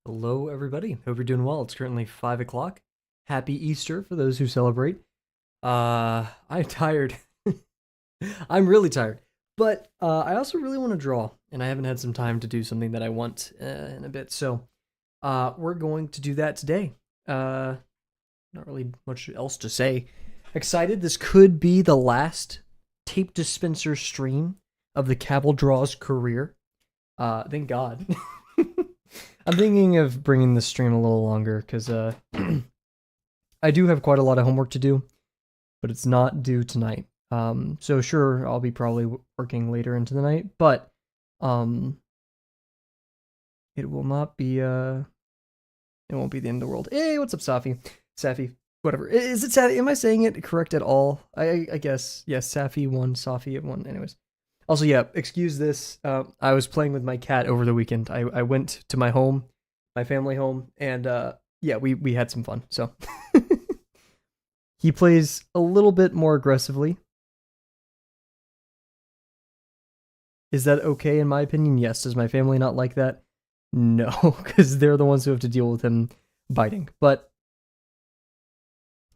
Hello, everybody. Hope you're doing well. It's currently 5 o'clock. Happy Easter for those who celebrate. I'm tired. I'm really tired. But I also really want to draw, and I haven't had some time to do something that I want in a bit. So we're going to do that today. Not really much else to say. Excited. This could be the last tape dispenser stream of the Kavel Draw's career. Thank God. I'm thinking of bringing the stream a little longer because I do have quite a lot of homework to do, but it's not due tonight. So sure, I'll be probably working later into the night, but um, it will not be it won't be the end of the world. Hey, what's up, Safi? Safi, whatever. Is it Safi? Am I saying it correct at all? I guess yes. Safi one, Safi one. Anyways. Also, yeah, excuse this. I was playing with my cat over the weekend. I went to my home, my family home, and yeah, we had some fun. So he plays a little bit more aggressively. Is that okay in my opinion? Yes. Does my family not like that? No, because they're the ones who have to deal with him biting. But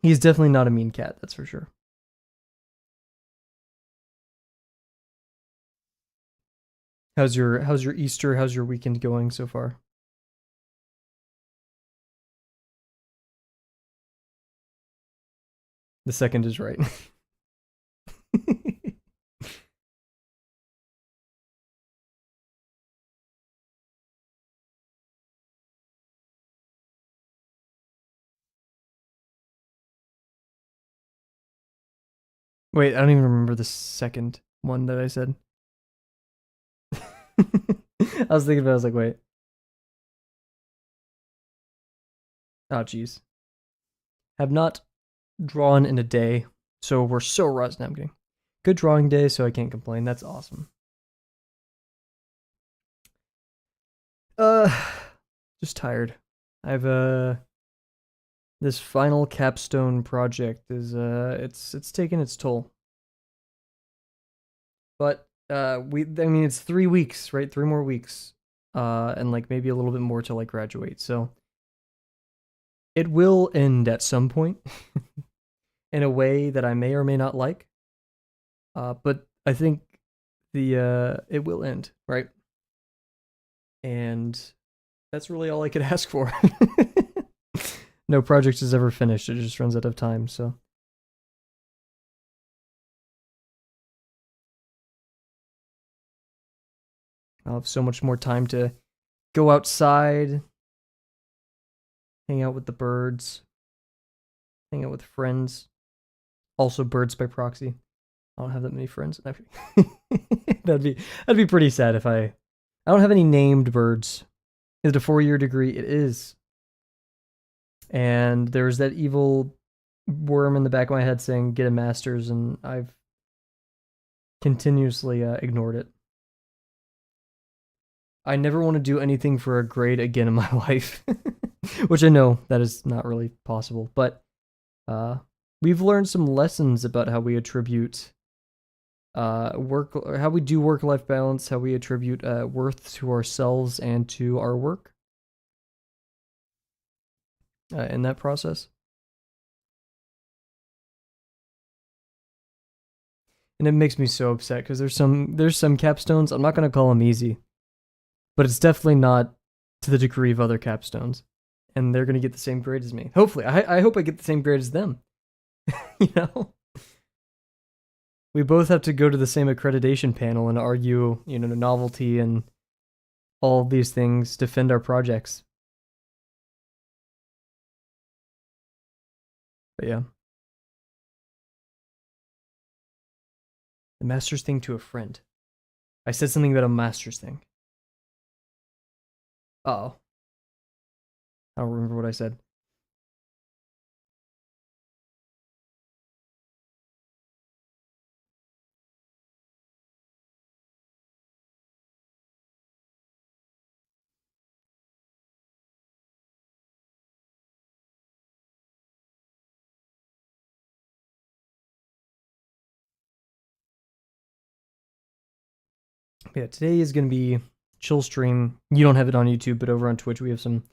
he's definitely not a mean cat, that's for sure. How's your Easter? How's your weekend going so far? The second is right. Wait, I don't even remember the second one that I said. I was thinking about it, I was like, wait. Oh, jeez. Have not drawn in a day, so we're so rusty. No, I'm kidding. Good drawing day, so I can't complain. That's awesome. Uh, just tired. I've this final capstone project is it's taken its toll. But I mean it's 3 weeks, right? 3 more weeks. And like maybe a little bit more to like graduate. So it will end at some point in a way that I may or may not like. But I think the it will end, right? And that's really all I could ask for. No project is ever finished. It just runs out of time, so I'll have so much more time to go outside, hang out with the birds, hang out with friends. Also birds by proxy. I don't have that many friends. That'd be pretty sad if I don't have any named birds. Is it a 4-year degree? It is. And there's that evil worm in the back of my head saying get a master's, and I've continuously ignored it. I never want to do anything for a grade again in my life, which I know that is not really possible. But uh, we've learned some lessons about how we attribute work, how we do work-life balance, how we attribute worth to ourselves and to our work in that process. And it makes me so upset because there's some capstones. I'm not gonna call them easy, but it's definitely not to the degree of other capstones, and they're gonna get the same grade as me. Hopefully, I hope I get the same grade as them. you know, we both have to go to the same accreditation panel and argue, novelty and all of these things, defend our projects. But yeah, the master's thing to a friend. I said something about a master's thing. Oh, I don't remember what I said. But yeah, today is gonna be chill stream. You don't have it on YouTube, but over on Twitch we have some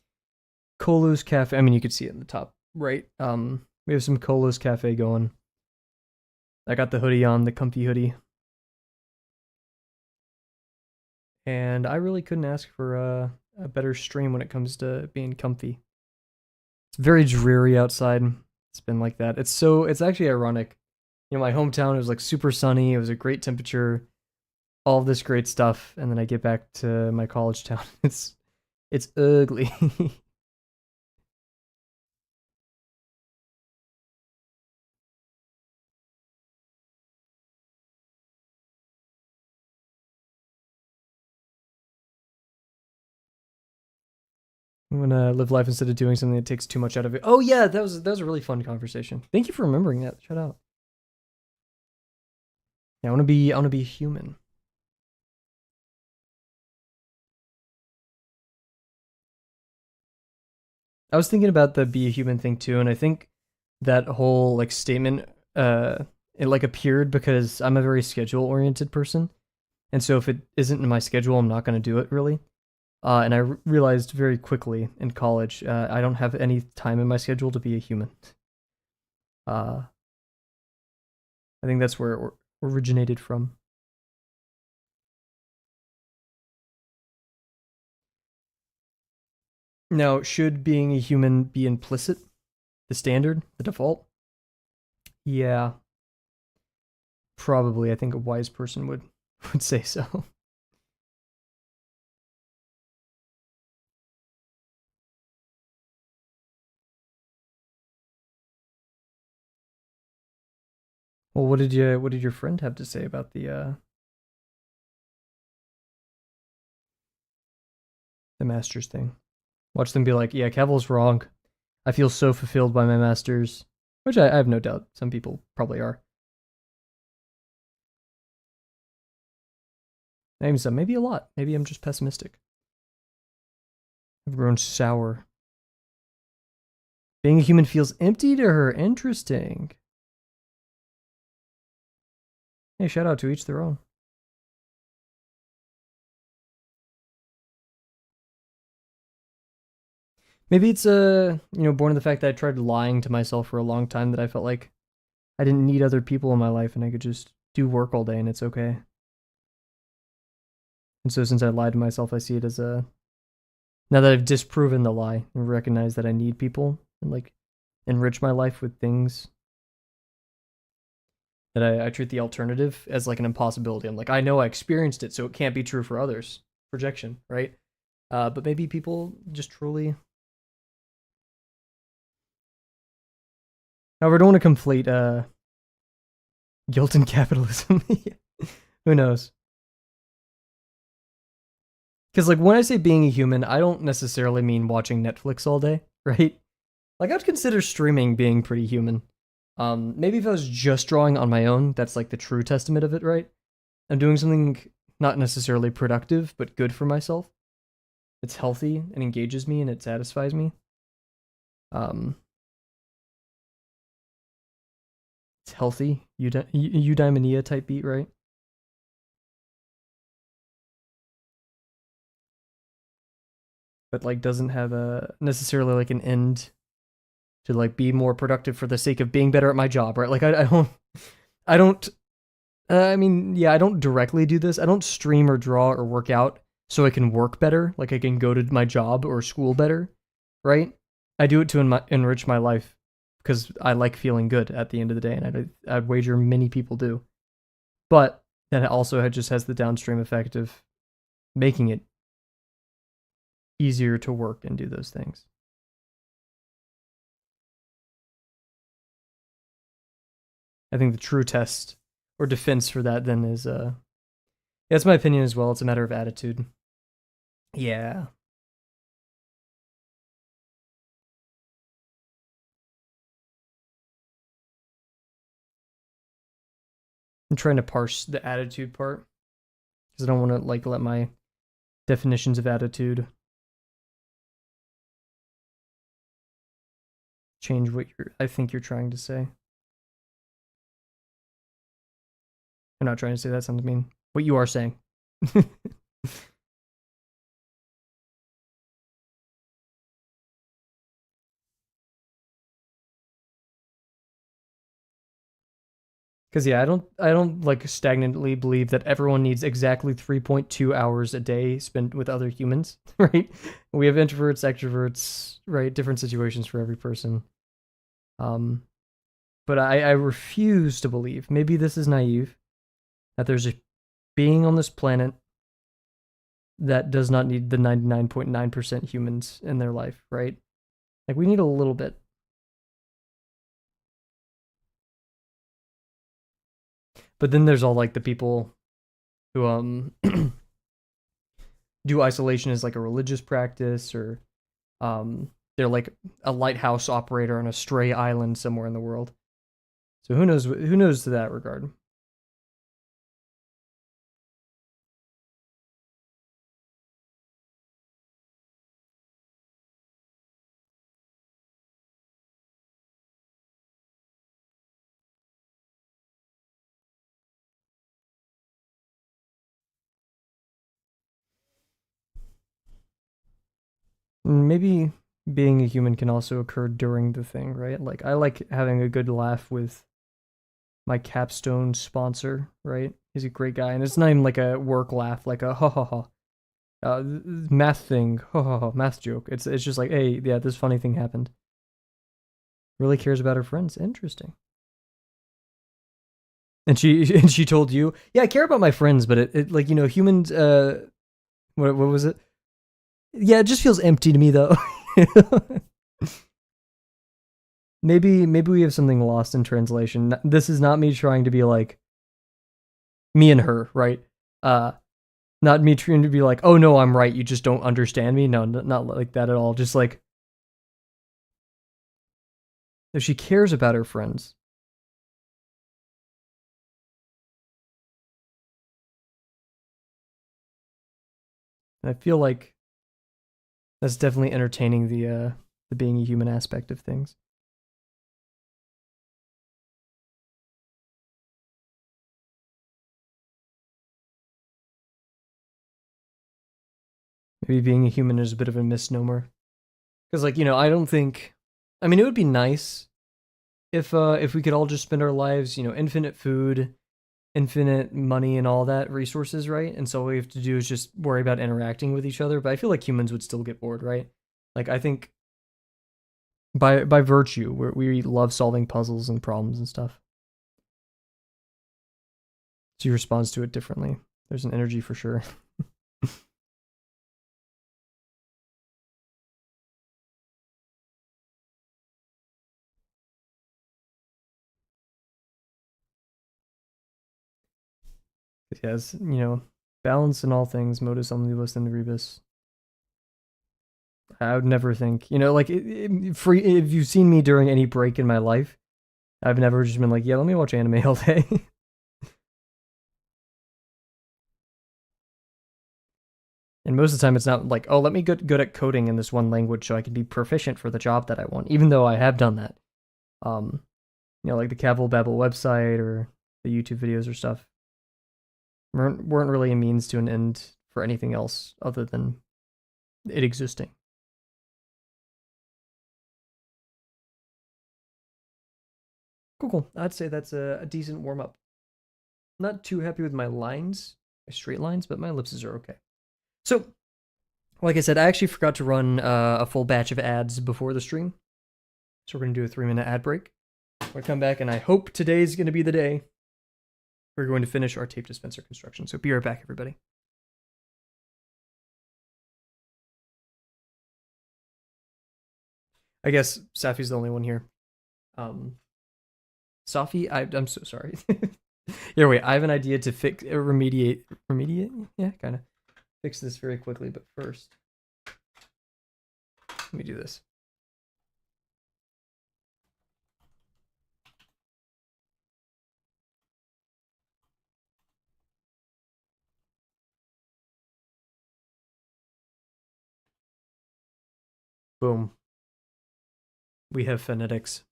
Colo's Cafe. I mean, you could see it in the top right. We have some Colo's Cafe going. I got the hoodie on, the comfy hoodie. And I really couldn't ask for a better stream when it comes to being comfy. It's very dreary outside. It's been like that. It's actually ironic. You know, my hometown, it was like super sunny. It was a great temperature, all of this great stuff. And then I get back to my college town. It's ugly. I'm gonna live life instead of doing something that takes too much out of it. Oh yeah, that was a really fun conversation. Thank you for remembering that. Shout out. Yeah, I wanna be human. I was thinking about the be a human thing too, and I think that whole like statement it like appeared because I'm a very schedule oriented person. And so if it isn't in my schedule, I'm not gonna do it really. And I realized very quickly in college, I don't have any time in my schedule to be a human. Uh, I think that's where it originated from. Now, should being a human be implicit? The standard? The default? Yeah, probably. I think a wise person would say so. Well, what did your friend have to say about the masters thing? Watch them be like, yeah, Kavel's wrong. I feel so fulfilled by my masters, which I have no doubt some people probably are. Maybe some, maybe a lot. Maybe I'm just pessimistic. I've grown sour. Being a human feels empty to her. Interesting. Hey, shout out to each their own. Maybe it's born of the fact that I tried lying to myself for a long time, that I felt like I didn't need other people in my life and I could just do work all day and it's okay. And so since I lied to myself, I see it as a, now that I've disproven the lie and recognize that I need people and like enrich my life with things, that I treat the alternative as like an impossibility. I'm like, I know I experienced it, so it can't be true for others. Projection, right? But maybe people just truly. However, I don't want to conflate guilt and capitalism. Who knows? Because like when I say being a human, I don't necessarily mean watching Netflix all day, right? Like I'd consider streaming being pretty human. Maybe if I was just drawing on my own, that's like the true testament of it, right? I'm doing something not necessarily productive, but good for myself. It's healthy and engages me and it satisfies me. Um, it's healthy, eudaimonia type beat, right? But like doesn't have a necessarily like an end to like be more productive for the sake of being better at my job, right? Like I don't. I mean, yeah, I don't directly do this. I don't stream or draw or work out so I can work better, like I can go to my job or school better, right? I do it to enrich my life because I like feeling good at the end of the day, and I'd wager many people do. But that also just has the downstream effect of making it easier to work and do those things. I think the true test or defense for that then is that's my opinion as well. It's a matter of attitude. Yeah. I'm trying to parse the attitude part because I don't want to like let my definitions of attitude change what I think you're trying to say. I'm not trying to say that sounds mean. What you are saying. Because yeah, I don't like stagnantly believe that everyone needs exactly 3.2 hours a day spent with other humans, right? We have introverts, extroverts, right? Different situations for every person. Um, but I refuse to believe, maybe this is naive, that there's a being on this planet that does not need the 99.9% humans in their life, right? Like we need a little bit. But then there's all like the people who do isolation as like a religious practice, or they're like a lighthouse operator on a stray island somewhere in the world. So who knows to that regard. Maybe being a human can also occur during the thing, right? Like I like having a good laugh with my capstone sponsor, right? He's a great guy, and it's not even like a work laugh, like a ha ha ha, math thing, ha ha ha, math joke. It's just like, hey, yeah, this funny thing happened. Really cares about her friends. Interesting. And she told you, yeah, I care about my friends, but it like humans. What was it? Yeah, it just feels empty to me though. Maybe we have something lost in translation. This is not me trying to be like me and her, right? Uh, Not me trying to be like, oh no, I'm right. You just don't understand me. No, not like that at all. Just like if she cares about her friends. And I feel like that's definitely entertaining the being a human aspect of things. Maybe being a human is a bit of a misnomer. Because like I don't think. I mean, it would be nice if we could all just spend our lives, infinite food, infinite money, and all that resources, right? And so all we have to do is just worry about interacting with each other. But I feel like humans would still get bored, right? Like I think by virtue, we love solving puzzles and problems and stuff. So he responds to it differently. There's an energy for sure. Yes, balance in all things, modus omnibus in rebus. I would never think, like free. If you've seen me during any break in my life, I've never just been like, yeah, let me watch anime all day. And most of the time, it's not like, oh, let me get good at coding in this one language so I can be proficient for the job that I want. Even though I have done that, um, like the Kavel Babel website or the YouTube videos or stuff weren't really a means to an end for anything else other than it existing. Cool, cool. I'd say that's a decent warm up. Not too happy with my lines, my straight lines, but my ellipses are okay. So, like I said, I actually forgot to run a full batch of ads before the stream. So we're going to do a 3-minute ad break. We're going to come back, and I hope today's going to be the day we're going to finish our tape dispenser construction. So be right back, everybody. I guess Safi's the only one here. Safi, I'm so sorry. Here, wait. I have an idea to fix, remediate. Yeah, kind of fix this very quickly. But first, let me do this. Boom. We have phonetics.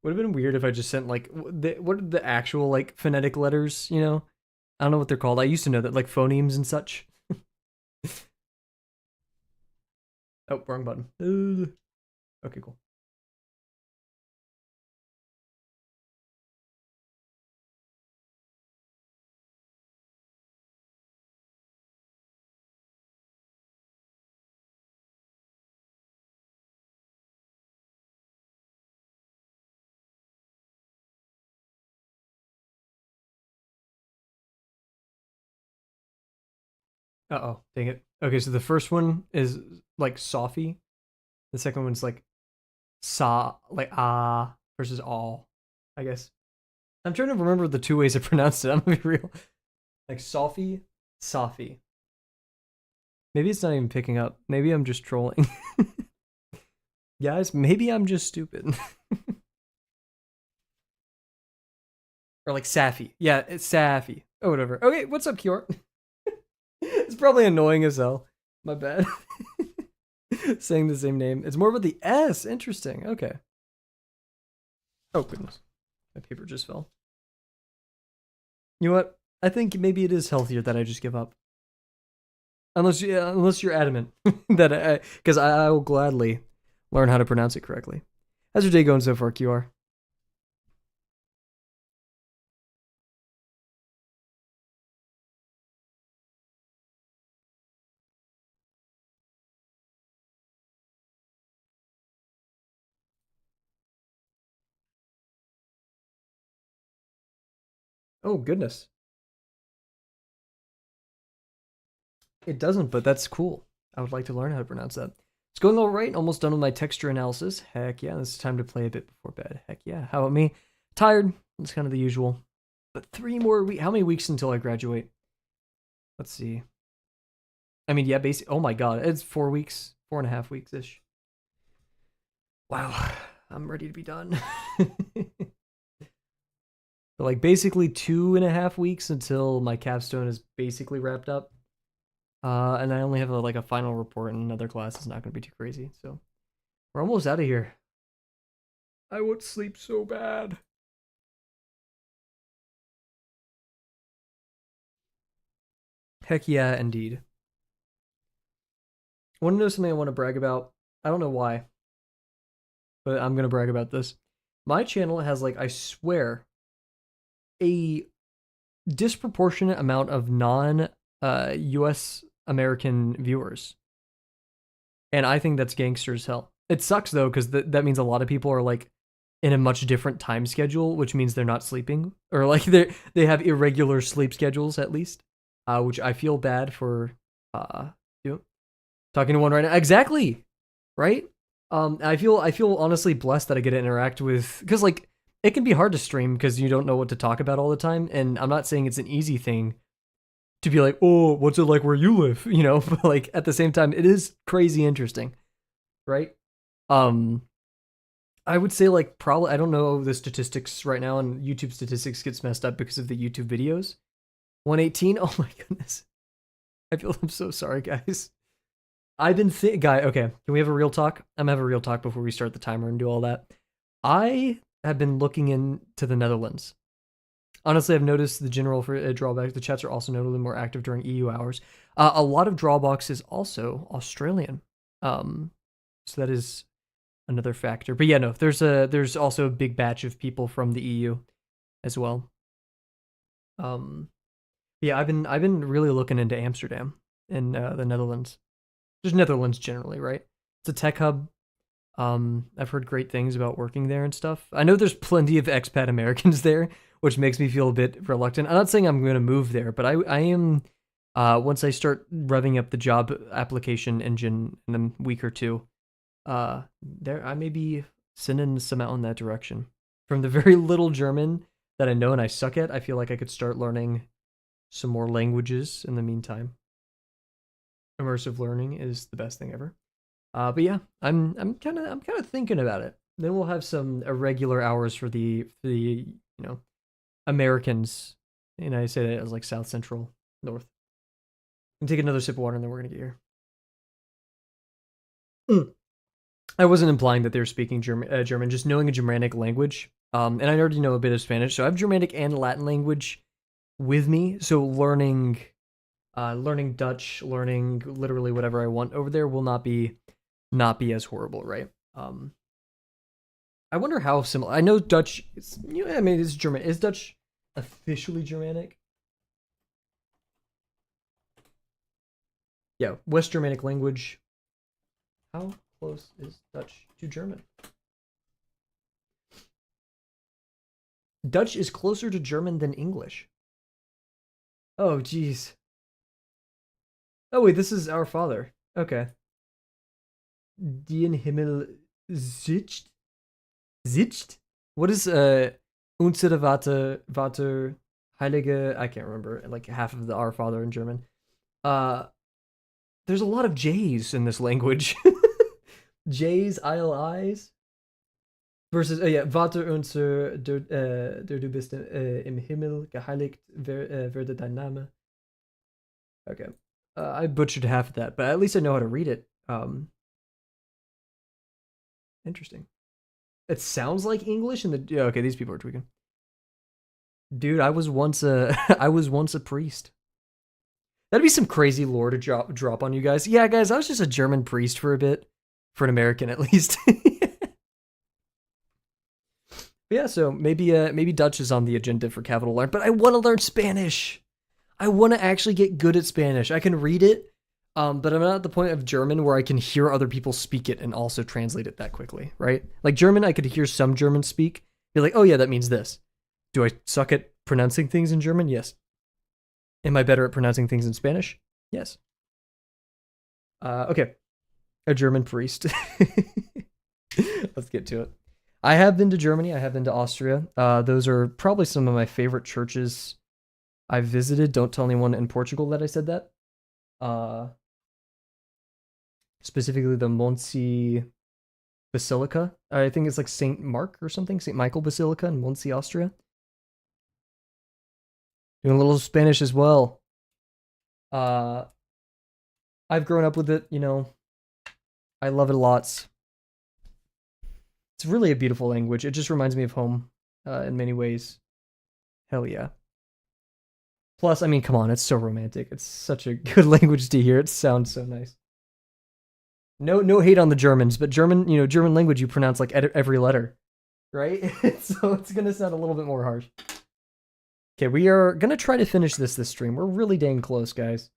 Would have been weird if I just sent like what are the actual like phonetic letters? I don't know what they're called. I used to know that, like phonemes and such. Oh, wrong button. Okay, cool. Uh-oh, dang it. Okay, so the first one is like Sophie. The second one's like Sa, like ah versus all, I guess. I'm trying to remember the two ways I pronounced it. I'm gonna be real. Like Sophie, Sophie. Maybe it's not even picking up. Maybe I'm just trolling. Guys, maybe I'm just stupid. Or like Safi. Yeah, it's Safi. Oh, whatever. Okay, what's up, Kior? It's probably annoying as hell. My bad. Saying the same name. It's more about the S. Interesting. Okay. Oh, goodness. My paper just fell. You know what? I think maybe it is healthier that I just give up. Unless you're adamant that because I will gladly learn how to pronounce it correctly. How's your day going so far, QR? Oh, goodness. It doesn't, but that's cool. I would like to learn how to pronounce that. It's going all right. Almost done with my texture analysis. Heck yeah, it's time to play a bit before bed. Heck yeah. How about me? Tired. It's kind of the usual. But 3 more weeks. How many weeks until I graduate? Let's see. I mean, yeah, basically. Oh my god, it's 4 weeks, 4.5 weeks ish. Wow, I'm ready to be done. But like basically 2.5 weeks until my capstone is basically wrapped up. And I only have like a final report and another class is not going to be too crazy. So we're almost out of here. I would sleep so bad. Heck yeah, indeed. Want to know something I want to brag about? I don't know why, but I'm going to brag about this. My channel has like, I swear, a disproportionate amount of non US American viewers. And I think that's gangster as hell. It sucks though, because that means a lot of people are like in a much different time schedule, which means they're not sleeping, or like they have irregular sleep schedules at least, which I feel bad for. You know, talking to one right now, exactly, right? I feel honestly blessed that I get to interact with, because like it can be hard to stream because you don't know what to talk about all the time, and I'm not saying it's an easy thing to be like, oh, what's it like where you live, you know? But like at the same time, it is crazy interesting, right? Um, I would say like probably I don't know the statistics right now, and YouTube statistics gets messed up because of the YouTube videos. 118. Oh my goodness. I'm so sorry, guys. I've been guy. Okay, can we have a real talk? I'm gonna have a real talk before we start the timer and do all that. I have been looking into the Netherlands. Honestly, I've noticed the general drawback. The chats are also notably more active during EU hours. A lot of Drawbox is also Australian. So that is another factor. But yeah, no, there's also a big batch of people from the EU as well. Um, yeah, I've been really looking into Amsterdam in the Netherlands. Just Netherlands generally, right? It's a tech hub. I've heard great things about working there and stuff. I know there's plenty of expat Americans there, which makes me feel a bit reluctant. I'm not saying I'm going to move there, but I am. Once I start revving up the job application engine in a week or two, there I may be sending some out in that direction. From the very little German that I know and I suck at, I feel like I could start learning some more languages in the meantime. Immersive learning is the best thing ever. But yeah, I'm kind of thinking about it. Then we'll have some irregular hours for the Americans, and I say that as like South Central North. And take another sip of water, and then we're gonna get here. Mm. I wasn't implying that they're speaking German, just knowing a Germanic language. And I already know a bit of Spanish, so I have Germanic and Latin language with me. So learning Dutch, learning literally whatever I want over there will not be as horrible, right? I wonder how similar. I know Dutch. I mean, it's German. Is Dutch officially Germanic? Yeah, West Germanic language. How close is Dutch to German? Dutch is closer to German than English. Oh, geez. Oh wait, this is Our Father. Okay. Dien Himmel sitzt? Sitzt? What is unsere Vater Heilige? I can't remember. Like half of the Our Father in German. Uh, there's a lot of J's in this language. J's, ILIs versus yeah, Vater unser, der du bist im Himmel, geheiligt werde dein Name. Okay. I butchered half of that, but at least I know how to read it. Interesting. It sounds like English, and yeah, okay, these people are tweaking. Dude, I was once a I was once a priest. That'd be some crazy lore to drop on you guys. Yeah, guys, I was just a German priest for a bit, for an American at least. Yeah, so maybe Dutch is on the agenda for Kavel to learn, but I want to learn Spanish. I want to actually get good at Spanish. I can read it, but I'm not at the point of German where I can hear other people speak it and also translate it that quickly, right? Like German, I could hear some German speak, be like, oh yeah, that means this. Do I suck at pronouncing things in German? Yes. Am I better at pronouncing things in Spanish? Yes. Okay, a German priest. Let's get to it. I have been to Germany. I have been to Austria. Those are probably some of my favorite churches I've visited. Don't tell anyone in Portugal that I said that. Uh, Specifically the Monsi Basilica. I think it's like Saint Mark or something. Saint Michael Basilica in Monsi, Austria. Doing a little Spanish as well. Uh, I've grown up with it. You know, I love it lots. It's really a beautiful language. It just reminds me of home in many ways. Hell yeah. Plus, I mean, come on, it's so romantic. It's such a good language to hear. It sounds so nice. No hate on the Germans, but German language you pronounce like every letter, right? So it's gonna sound a little bit more harsh. Okay, we are gonna try to finish this stream. We're really dang close, guys.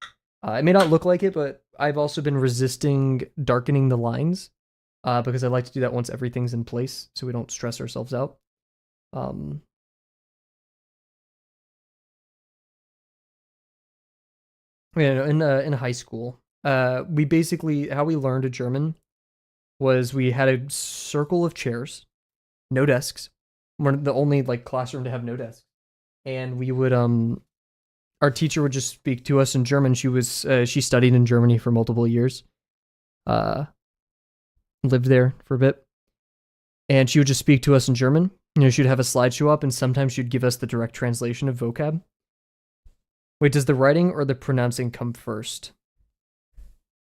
It may not look like it, but I've also been resisting darkening the lines because I like to do that once everything's in place, so we don't stress ourselves out. Um, yeah, in high school, we basically how we learned German was we had a circle of chairs, no desks. We're the only like classroom to have no desks, and we would our teacher would just speak to us in German. She studied in Germany for multiple years, uh, lived there for a bit, and she would just speak to us in German. She'd have a slideshow up, and sometimes she'd give us the direct translation of vocab. Wait, does the writing or the pronouncing come first?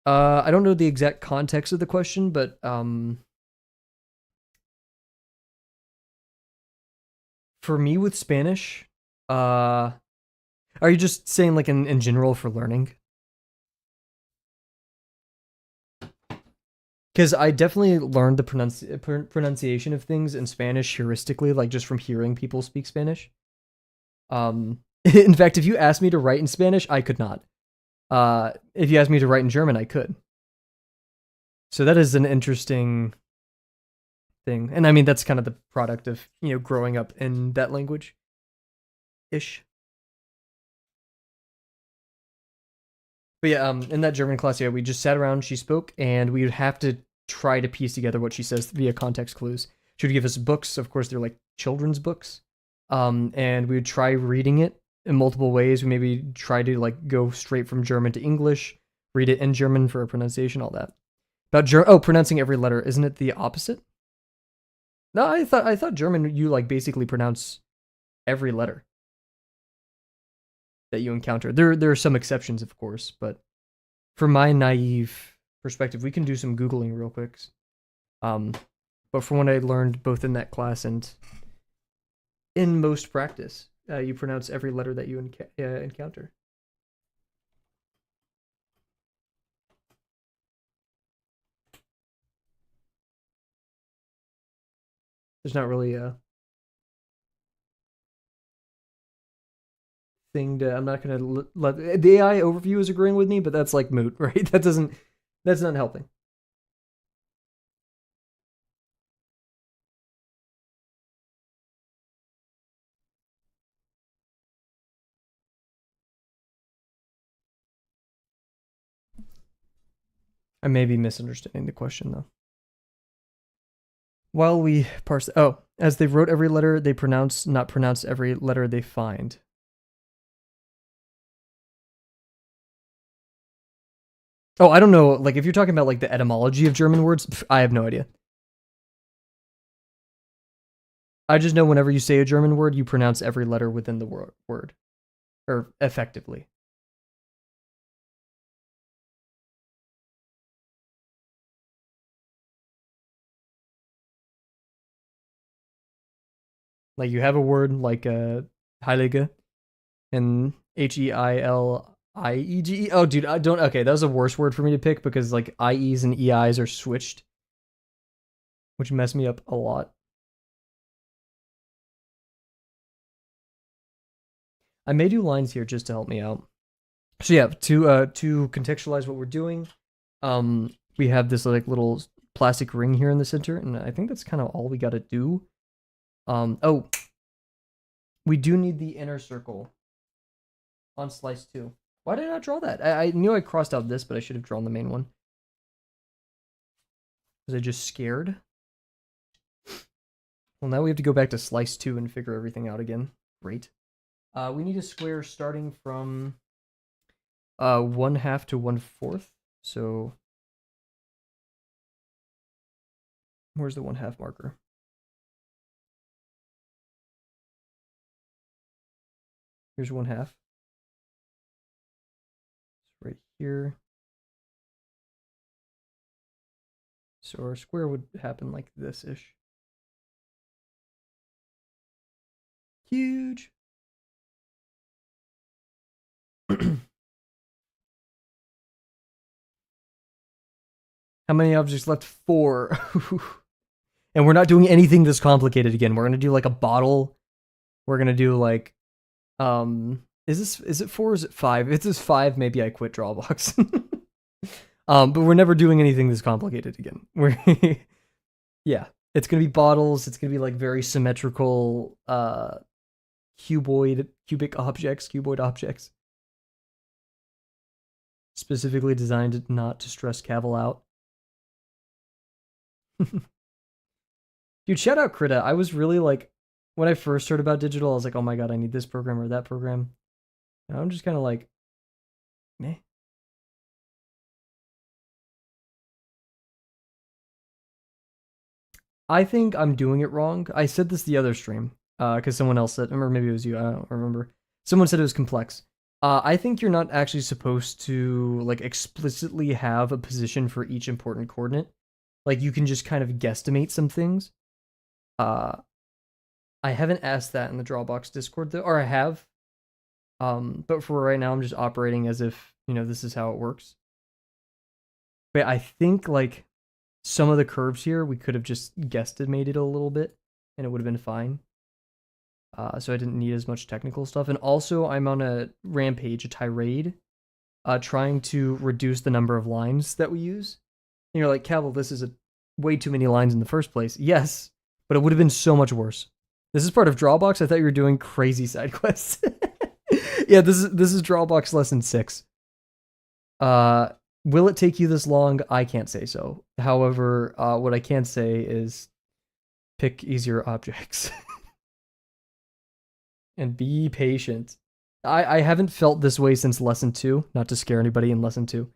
I don't know the exact context of the question, but for me with Spanish, are you just saying like in general for learning? Because I definitely learned the pronunciation of things in Spanish heuristically, like just from hearing people speak Spanish. In fact, if you asked me to write in Spanish, I could not. If you asked me to write in German, I could. So that is an interesting thing, and I mean that's kind of the product of growing up in that language, ish. But yeah, in that German class, yeah, we just sat around. She spoke, and we would have to try to piece together what she says via context clues. She would give us books. Of course, they're like children's books. And we would try reading it in multiple ways. We maybe try to like go straight from German to English, read it in German for a pronunciation, all that. Pronouncing every letter, isn't it the opposite? No, I thought German you like basically pronounce every letter that you encounter. There are some exceptions, of course, but from my naive perspective, we can do some googling real quick. Um, but from what I learned both in that class and in most practice, you pronounce every letter that you encounter. There's not really a thing to. I'm not gonna let the AI overview is agreeing with me, but that's like moot, right? That's not helping. I may be misunderstanding the question though. While we parse, oh, as they wrote every letter they pronounce, not pronounce every letter they find. Oh, I don't know. Like, if you're talking about like the etymology of German words, I have no idea. I just know whenever you say a German word, you pronounce every letter within the word, or effectively. Like, you have a word like Heilige and Heiliege. Oh, dude, I don't. Okay, that was a worse word for me to pick because like IEs and EIs are switched, which mess me up a lot. I may do lines here just to help me out. So yeah, to contextualize what we're doing, we have this like little plastic ring here in the center, and I think that's kind of all we got to do. Oh, we do need the inner circle on slice 2. Why did I not draw that? I knew I crossed out this, but I should have drawn the main one. Was I just scared? Well, now we have to go back to slice 2 and figure everything out again. Great. We need a square starting from 1/2 to 1/4. So where's the 1/2 marker? Here's 1/2. Right here. So our square would happen like this-ish. Huge. How many objects left? 4. And we're not doing anything this complicated again. We're gonna do like a bottle. We're gonna do like, is it 4 or is it 5? If it's 5, maybe I quit Drawbox. But we're never doing anything this complicated again. Yeah, it's gonna be bottles. It's gonna be like very symmetrical, cubic objects, cuboid objects, specifically designed not to stress Kavel out. Dude, shout out Krita. I was really like, when I first heard about digital, I was like, oh my god, I need this program or that program. And I'm just kind of like, meh. I think I'm doing it wrong. I said this the other stream, because someone else said, or maybe it was you, I don't remember. Someone said it was complex. I think you're not actually supposed to like explicitly have a position for each important coordinate. Like, you can just kind of guesstimate some things. I haven't asked that in the Drawbox Discord though, or I have. But for right now, I'm just operating as if, this is how it works. But I think like some of the curves here, we could have just guesstimated a little bit and it would have been fine. So I didn't need as much technical stuff. And also, I'm on a rampage, a tirade, trying to reduce the number of lines that we use. And you're like, Kavel, this is way too many lines in the first place. Yes, but it would have been so much worse. This is part of Drawbox. I thought you were doing crazy side quests. Yeah, this is Drawbox lesson 6. Will it take you this long? I can't say so. However, what I can say is pick easier objects. And be patient. I haven't felt this way since lesson 2, not to scare anybody in lesson 2.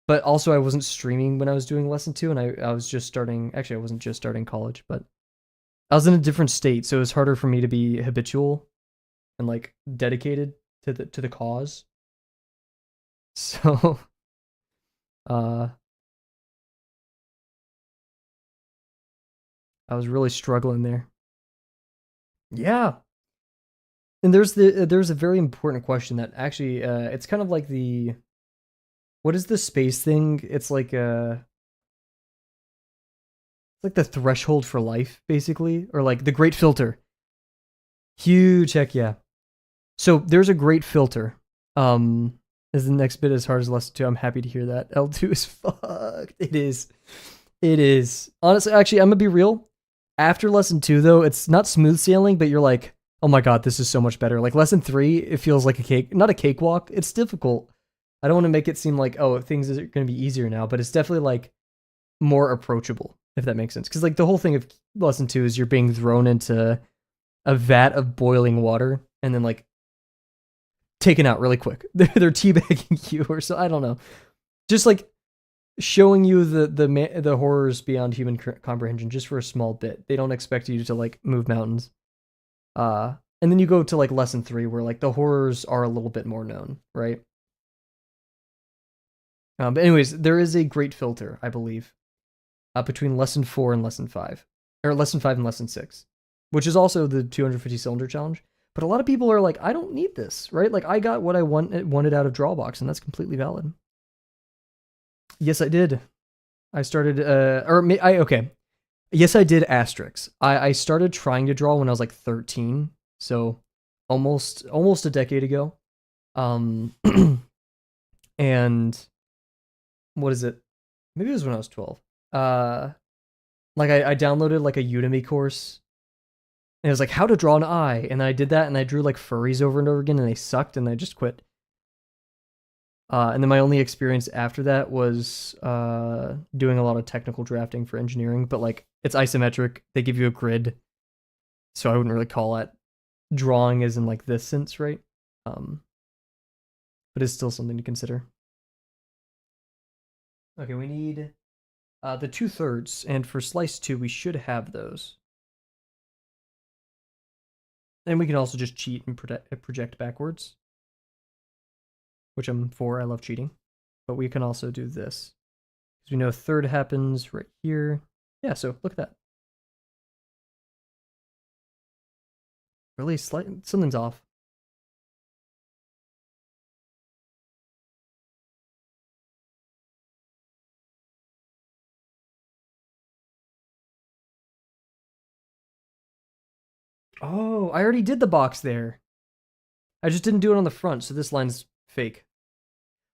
But also I wasn't streaming when I was doing lesson 2, and I was just starting, actually I wasn't just starting college, but I was in a different state, so it was harder for me to be habitual and like dedicated to the cause. So I was really struggling there. Yeah. And there's a very important question that actually it's kind of like what is the space thing? It's like the threshold for life, basically, or like the great filter. Huge, heck yeah. So there's a great filter. Is the next bit as hard as lesson 2? I'm happy to hear that. L2 is fucked. It is. It is. Honestly, actually, I'm gonna be real. After lesson 2, though, it's not smooth sailing, but you're like, oh my god, this is so much better. Like lesson 3, it feels like not a cakewalk. It's difficult, I don't want to make it seem like, oh, things are going to be easier now, but it's definitely like more approachable, if that makes sense. Because like the whole thing of lesson 2 is you're being thrown into a vat of boiling water and then like taken out really quick. They're teabagging you or so. I don't know. Just like showing you the horrors beyond human comprehension just for a small bit. They don't expect you to like move mountains. And then you go to like lesson 3 where like the horrors are a little bit more known, right? But anyways, there is a great filter, I believe, between lesson 4 and lesson 5, or lesson 5 and lesson 6, which is also the 250 cylinder challenge. But a lot of people are like, I don't need this, right? Like I got what I wanted out of Drawbox, and that's completely valid. Yes, I did. I started, okay. Yes, I did Asterix. I started trying to draw when I was like 13, so almost a decade ago. And what is it? Maybe it was when I was 12. Like I downloaded like a Udemy course, and it was like how to draw an eye, and then I did that, and I drew like furries over and over again, and they sucked, and I just quit. And then my only experience after that was doing a lot of technical drafting for engineering, but like it's isometric. They give you a grid, so I wouldn't really call it drawing as in like this sense, right? But it's still something to consider. Okay, we need the 2/3, and for slice 2, we should have those. And we can also just cheat and project backwards, which I'm for. I love cheating. But we can also do this, because we know 1/3 happens right here. Yeah, so look at that. Really something's off. Oh, I already did the box there. I just didn't do it on the front, so this line's fake.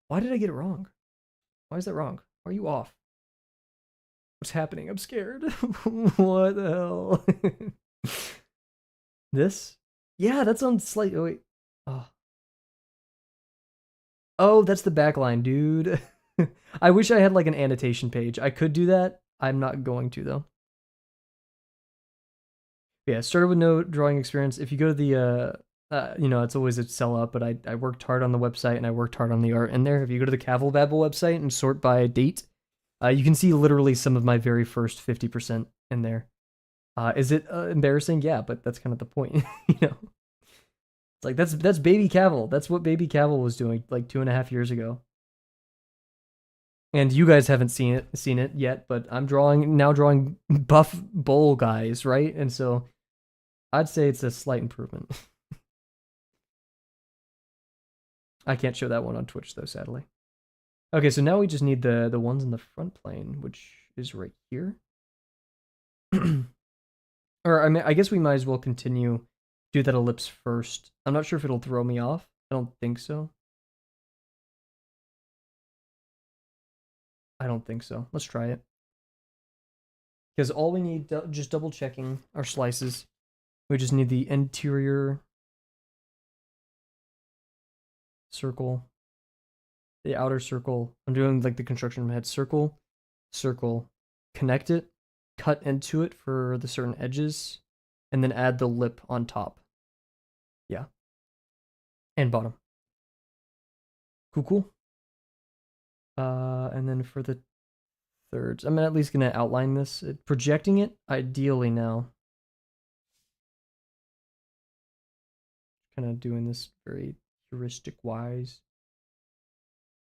Why did I get it wrong? Why is that wrong? Why are you off? What's happening? I'm scared. What the hell? This? Yeah, that's on slight. Oh, wait. Oh. Oh, that's the back line, dude. I wish I had like an annotation page. I could do that. I'm not going to, though. Yeah, started with no drawing experience. If you go to the, it's always a sell out, but I worked hard on the website and I worked hard on the art in there. If you go to the Kavel Babel website and sort by date, you can see literally some of my very first 50% in there. Is it embarrassing? Yeah, but that's kind of the point, you know. It's like that's baby Kavel. That's what baby Kavel was doing like 2.5 years ago. And you guys haven't seen it yet, but I'm drawing buff bowl guys, right? And so I'd say it's a slight improvement. I can't show that one on Twitch though, sadly. Okay, so now we just need the ones in the front plane, which is right here. Or I mean, I guess we might as well continue do that ellipse first. I'm not sure if it'll throw me off. I don't think so. I don't think so. Let's try it. Because all we need, just double checking our slices, we just need the interior circle, the outer circle. I'm doing like the construction head circle, circle, connect it, cut into it for the certain edges, and then add the lip on top. Yeah. And bottom. Cool. And then for the thirds, I'm at least gonna outline this. Projecting it, ideally now. Kind of doing this very heuristic wise.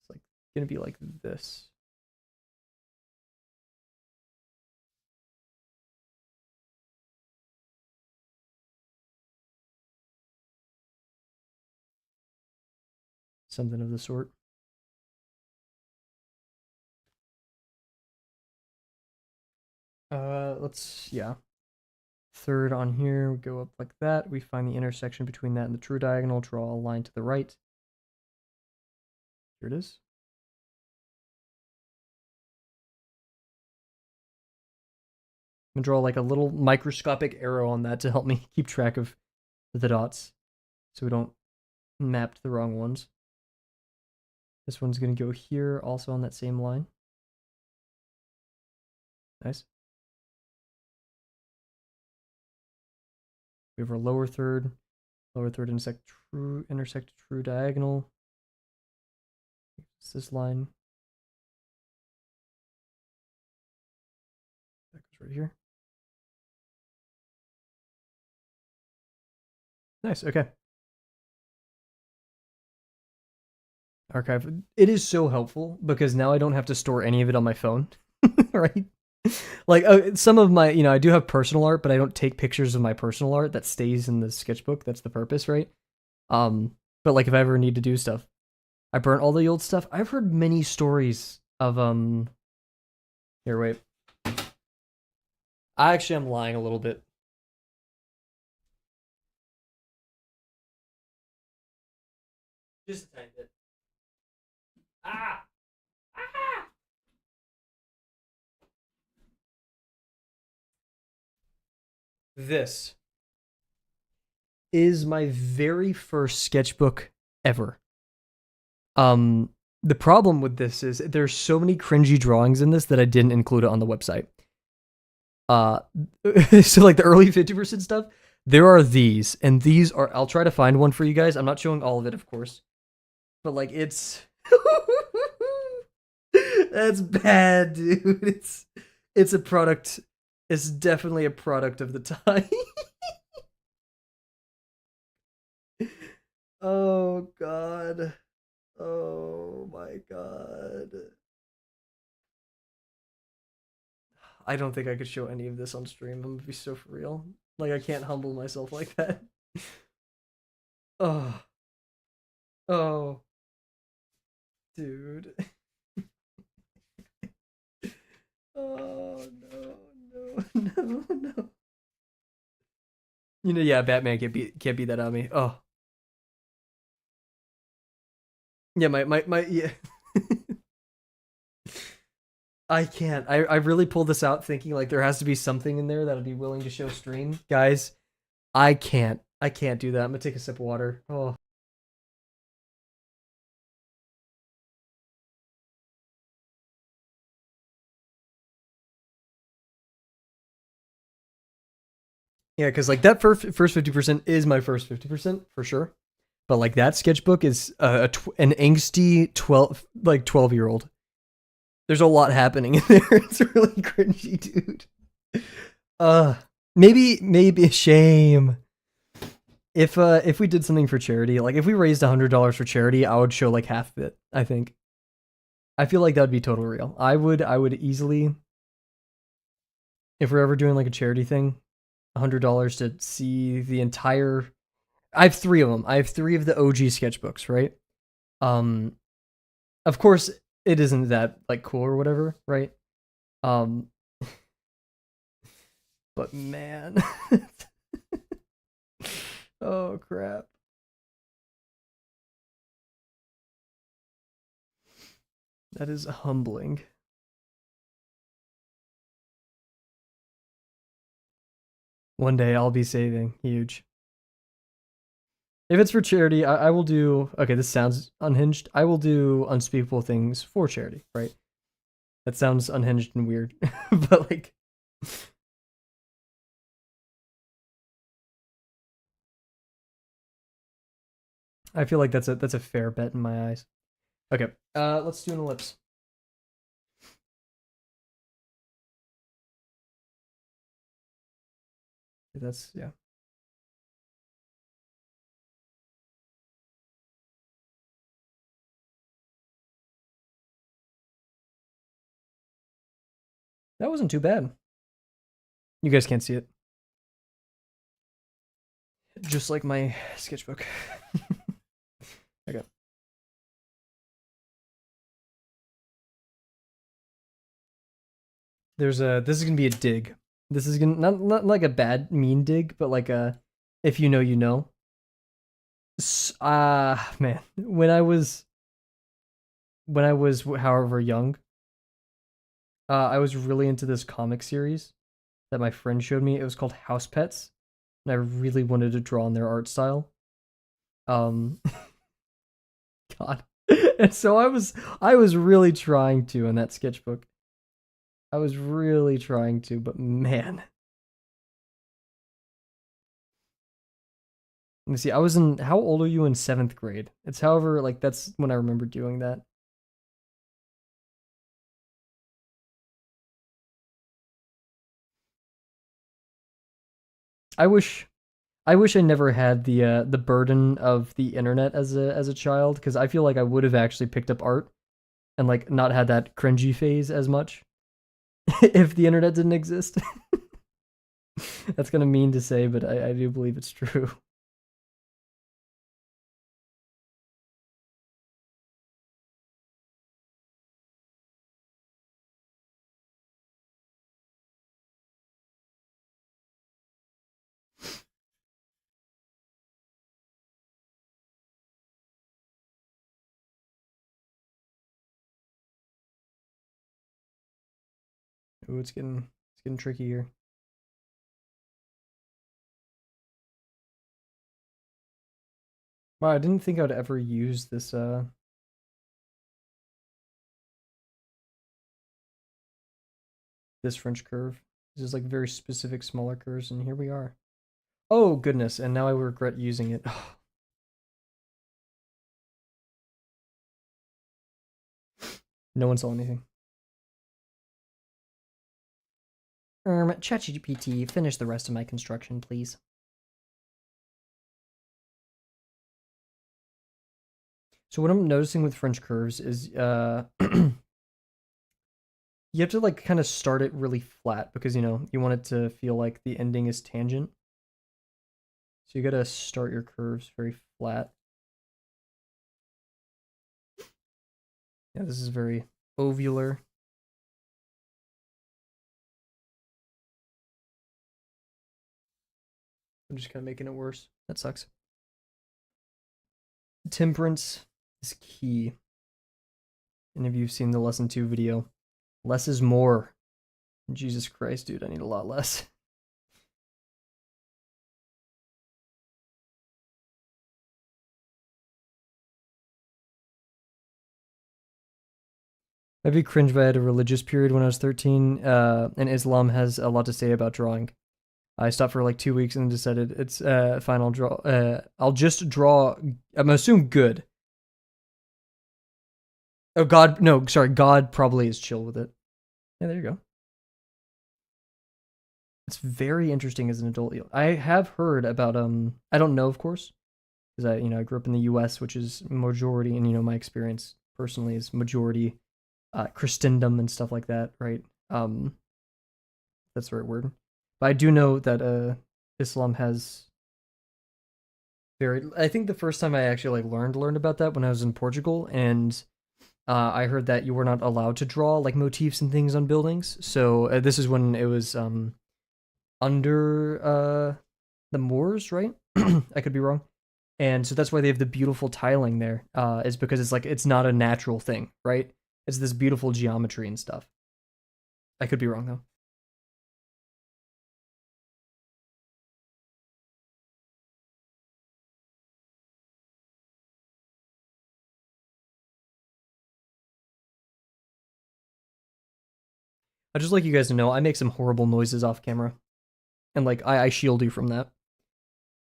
It's like gonna be like this. Something of the sort. Yeah. Third on here, we go up like that. We find the intersection between that and the true diagonal, draw a line to the right. Here it is. I'm gonna draw like a little microscopic arrow on that to help me keep track of the dots so we don't map to the wrong ones. This one's gonna go here, also on that same line. Nice. We have our lower third intersect true diagonal. It's this line. That goes right here. Nice, okay. Archive. It is so helpful because now I don't have to store any of it on my phone, right? Like some of my, I do have personal art, but I don't take pictures of my personal art. That stays in the sketchbook. That's the purpose, right? But like if I ever need to do stuff, I burnt all the old stuff. I've heard many stories of Here, wait. I actually am lying a little bit. Just a tiny bit. Ah! Ah! This is my very first sketchbook ever. The problem with this is there's so many cringy drawings in this that I didn't include it on the website. So like the early 50% stuff, there are these, and these are, I'll try to find one for you guys. I'm not showing all of it, of course, but like it's, that's bad, dude. It's a product. It's definitely a product of the time. Oh god. Oh my god. I don't think I could show any of this on stream. I'm gonna be so for real. Like I can't humble myself like that. Oh. Oh. Dude. Oh no, no, no, no. Yeah, Batman can't beat that on me. Oh. Yeah, my yeah. I can't. I really pulled this out thinking like there has to be something in there that I'd be willing to show stream. Guys, I can't. I can't do that. I'm gonna take a sip of water. Oh. Yeah, because like that first 50% is my first 50% for sure. But like that sketchbook is an angsty 12-year-old. There's a lot happening in there. It's really cringy, dude. Maybe a shame. If we did something for charity, like if we raised $100 for charity, I would show like half of it. I think. I feel like that would be total real. I would easily, if we're ever doing like a charity thing, $100 to see the entire. I have 3 of them. I have 3 of the OG sketchbooks, right? Of course, it isn't that like cool or whatever, right? But man, oh crap. That is humbling. One day I'll be saving. Huge. If it's for charity, I will do. Okay, this sounds unhinged. I will do unspeakable things for charity, right? That sounds unhinged and weird, but like. I feel like that's a fair bet in my eyes. Okay, let's do an ellipse. That's yeah. That wasn't too bad. You guys can't see it. Just like my sketchbook. Okay. This is gonna be a dig. This is gonna not like a bad mean dig, but like a if you know you know. Man, when I was however young, I was really into this comic series that my friend showed me. It was called House Pets, and I really wanted to draw in their art style. God, And so I was really trying to in that sketchbook. I was really trying to, but man. Let me see. I was in how old are you in 7th grade? It's however like that's when I remember doing that. I wish I wish I never had the burden of the internet as a child because I feel like I would have actually picked up art and like not had that cringy phase as much if the internet didn't exist. That's kind of mean to say, but I do believe it's true. Ooh, it's getting tricky here. Wow, I didn't think I would ever use this French curve. This is like very specific smaller curves, and here we are. Oh goodness, and now I regret using it. No one saw anything. ChatGPT, finish the rest of my construction, please. So what I'm noticing with French curves is you have to like kind of start it really flat because you know you want it to feel like the ending is tangent. So you gotta start your curves very flat. Yeah, this is very ovular. I'm just kind of making it worse. That sucks. Temperance is key. And if you've seen the lesson 2 video, less is more. Jesus Christ, dude, I need a lot less. I'd be cringe if I had a religious period when I was 13, and Islam has a lot to say about drawing. I stopped for like 2 weeks and decided it's final draw. I'll just draw. I'm assume good. Oh God, no, sorry. God probably is chill with it. Yeah, there you go. It's very interesting as an adult. I have heard about I don't know, of course, because I grew up in the U.S., which is majority, and my experience personally is majority Christendom and stuff like that, right? That's the right word. But I do know that Islam has very. I think the first time I actually like learned about that when I was in Portugal, and I heard that you were not allowed to draw like motifs and things on buildings. So this is when it was under the Moors, right? I could be wrong. And so that's why they have the beautiful tiling there. Is because it's like it's not a natural thing, right? It's this beautiful geometry and stuff. I could be wrong though. I just like you guys to know I make some horrible noises off camera, and like I shield you from that.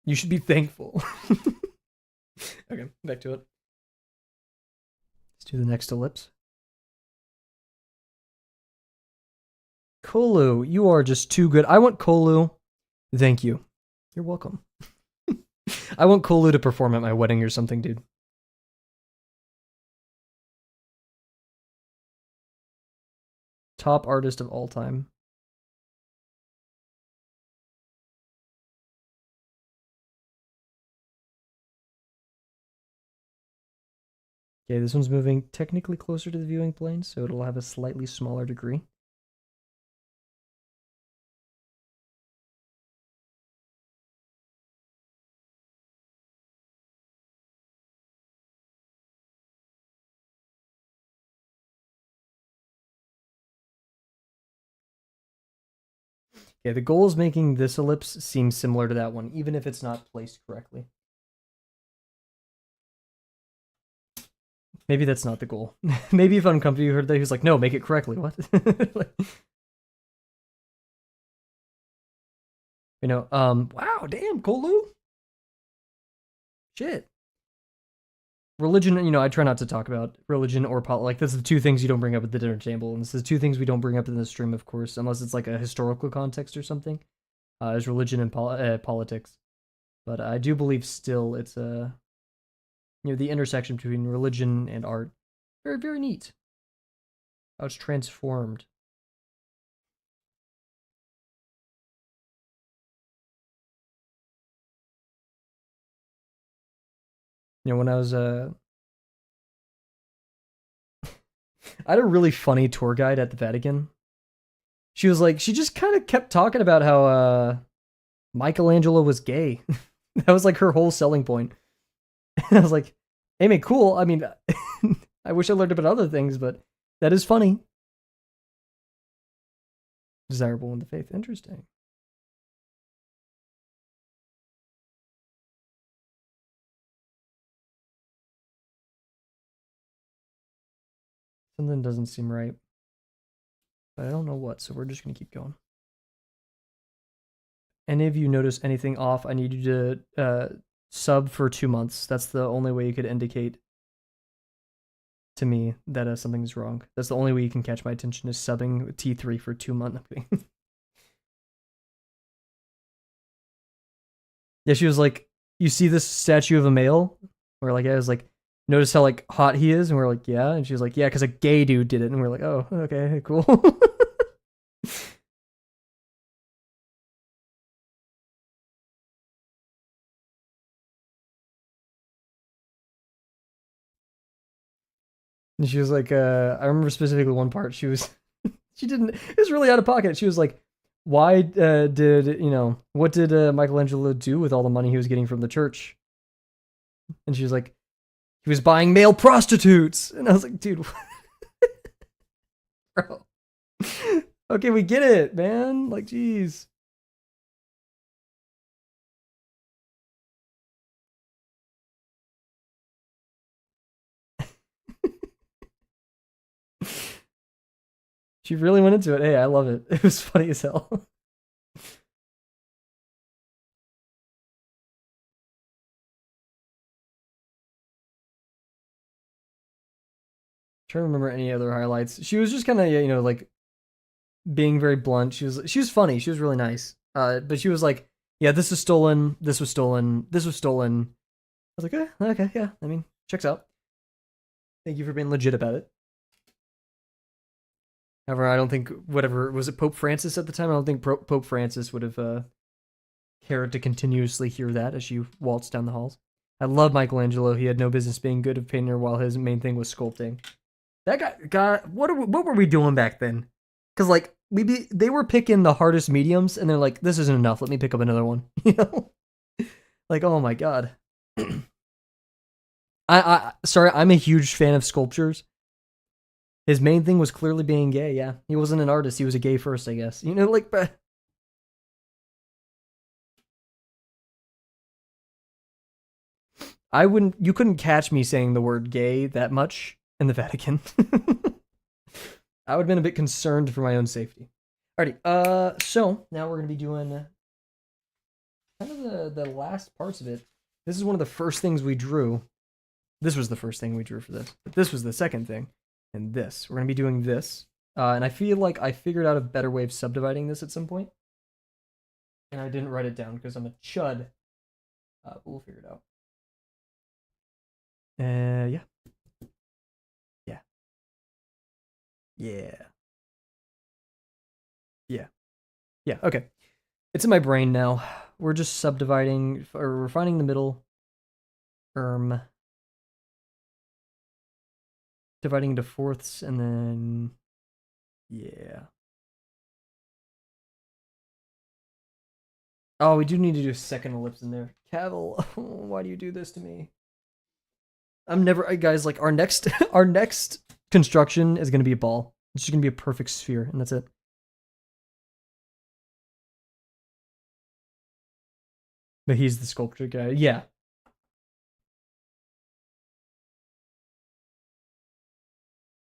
You should be thankful. Okay, back to it. Let's do the next ellipse. Kolu, you are just too good. I want Kolu. Thank you. You're welcome. I want Kolu to perform at my wedding or something, dude. Top artist of all time. Okay, this one's moving technically closer to the viewing plane, so it'll have a slightly smaller degree. Okay, the goal is making this ellipse seem similar to that one, even if it's not placed correctly. Maybe that's not the goal. Maybe if uncomfortable you heard that, he was like, no, make it correctly. What? Like, wow, damn, Kolu. Shit. Religion, I try not to talk about religion or politics. Like, that's the two things you don't bring up at the dinner table. And it's the two things we don't bring up in the stream, of course, unless it's like a historical context or something, is religion and politics. But I do believe still it's the intersection between religion and art. Very, very neat. How it's transformed. When I was I had a really funny tour guide at the Vatican. She was like, she just kind of kept talking about how Michelangelo was gay. That was like her whole selling point. And I was like, hey, man, cool. I mean, I wish I learned about other things, but that is funny. Desirable in the faith. Interesting. Something doesn't seem right. But I don't know what, so we're just going to keep going. Any of you notice anything off? I need you to sub for 2 months. That's the only way you could indicate to me that something's wrong. That's the only way you can catch my attention is subbing T3 for 2 months. Yeah, she was like, you see this statue of a male? We're like, yeah, I was like, notice how like hot he is? And we're like, yeah. And she was like, yeah, because a gay dude did it. And we're like, oh, okay, cool. And she was like, I remember specifically one part. She didn't, it was really out of pocket. She was like, why what did Michelangelo do with all the money he was getting from the church? And she was like, he was buying male prostitutes. And I was like, dude, bro. Okay, we get it, man. Like, jeez. She really went into it. Hey, I love it. It was funny as hell. Trying to remember any other highlights. She was just kind of like being very blunt. She was funny. She was really nice. But she was like, yeah, this is stolen. This was stolen. This was stolen. I was like, okay, yeah. I mean, checks out. Thank you for being legit about it. However, I don't think whatever was it Pope Francis at the time. I don't think Pope Francis would have cared to continuously hear that as she waltzed down the halls. I love Michelangelo. He had no business being good of painter while his main thing was sculpting. That guy, what were we doing back then? Because like they were picking the hardest mediums, and they're like, this isn't enough. Let me pick up another one. Like, oh my god. Sorry, I'm a huge fan of sculptures. His main thing was clearly being gay. Yeah, he wasn't an artist. He was a gay first, I guess. Like. You couldn't catch me saying the word gay that much in the Vatican. I would have been a bit concerned for my own safety. Alrighty, so now we're gonna be doing kind of the last parts of it. This is one of the first things we drew. This was the first thing we drew for this. But this was the second thing. And this. We're gonna be doing this. And I feel like I figured out a better way of subdividing this at some point. And I didn't write it down because I'm a chud. But we'll figure it out. Yeah. Yeah. Yeah. Yeah. Yeah, okay. It's in my brain now. We're just subdividing, or we're finding the middle. Dividing into fourths, and then... Yeah. Oh, we do need to do a second ellipse in there. Kavel, why do you do this to me? I'm never... Guys, like, our next our next construction is going to be a ball. It's just going to be a perfect sphere, and that's it. But he's the sculpture guy. Yeah.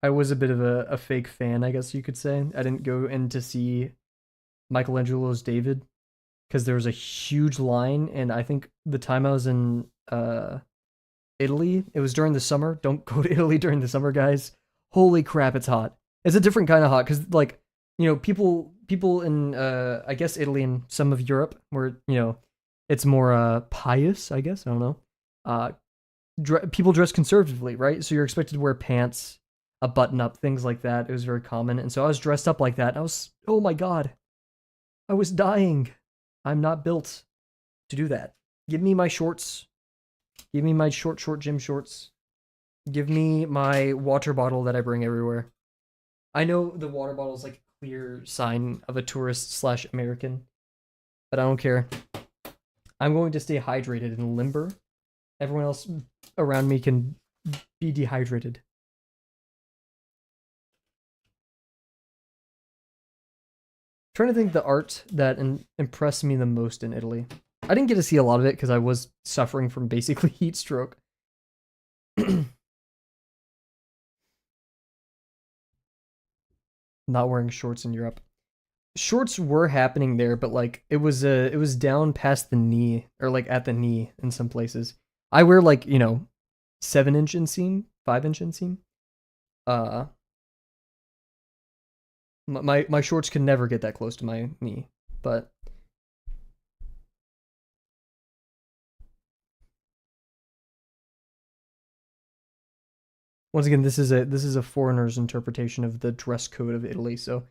I was a bit of a fake fan, I guess you could say. I didn't go in to see Michelangelo's David because there was a huge line, and I think the time I was in Italy, it was during the summer. Don't go to Italy during the summer, guys. Holy crap, it's hot. It's a different kind of hot because like people in I guess Italy and some of Europe where it's more pious, I guess. I don't know. Uh, People dress conservatively, right? So you're expected to wear pants, a button up, things like that. It was very common, and so I was dressed up like that. And I was, oh my god, I was dying. I'm not built to do that. Give me my shorts. Give me my short gym shorts. Give me my water bottle that I bring everywhere. I know the water bottle is like a clear sign of a tourist slash American, but I don't care. I'm going to stay hydrated and limber. Everyone else around me can be dehydrated. Trying to think the art that impressed me the most in Italy. I didn't get to see a lot of it because I was suffering from basically heat stroke. Not wearing shorts in Europe. Shorts were happening there, but like it was down past the knee or like at the knee in some places. I wear like 7-inch inseam, 5-inch inseam. Uh, my shorts can never get that close to my knee, but once again, this is a foreigner's interpretation of the dress code of Italy, so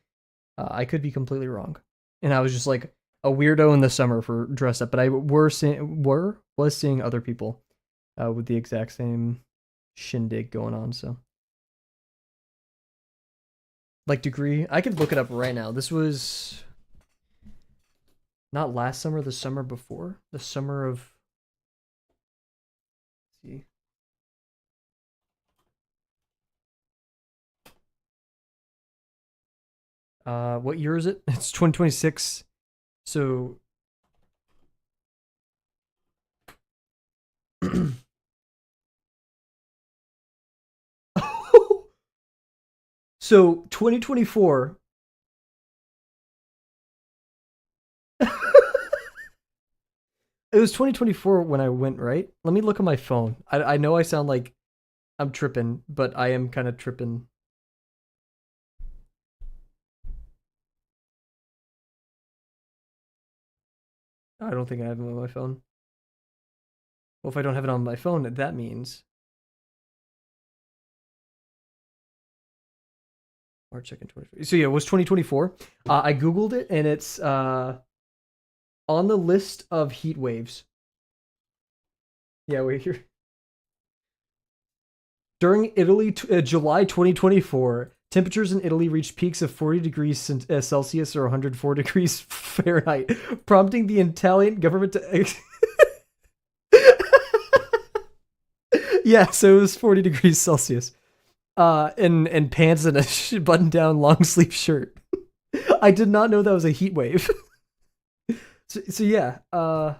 I could be completely wrong. And I was just like a weirdo in the summer for dress up, but I was seeing other people with the exact same shindig going on. So like degree, I could look it up right now. This was not last summer, the summer before, the summer of. Let's see. What year is it? It's 2026. So so 2024. It was 2024 when I went, right? Let me look at my phone. I know I sound like I'm tripping, but I am kind of tripping. I don't think I have it on my phone. Well, if I don't have it on my phone, that means March 2nd, 2024. So yeah, it was 2024. I googled it, and it's on the list of heat waves. Yeah, we're here. During Italy, July 2024, temperatures in Italy reached peaks of 40 degrees Celsius or 104 degrees Fahrenheit, prompting the Italian government to. Yeah, so it was 40 degrees Celsius. And pants and a button-down long-sleeve shirt. I did not know that was a heat wave. So yeah, wow.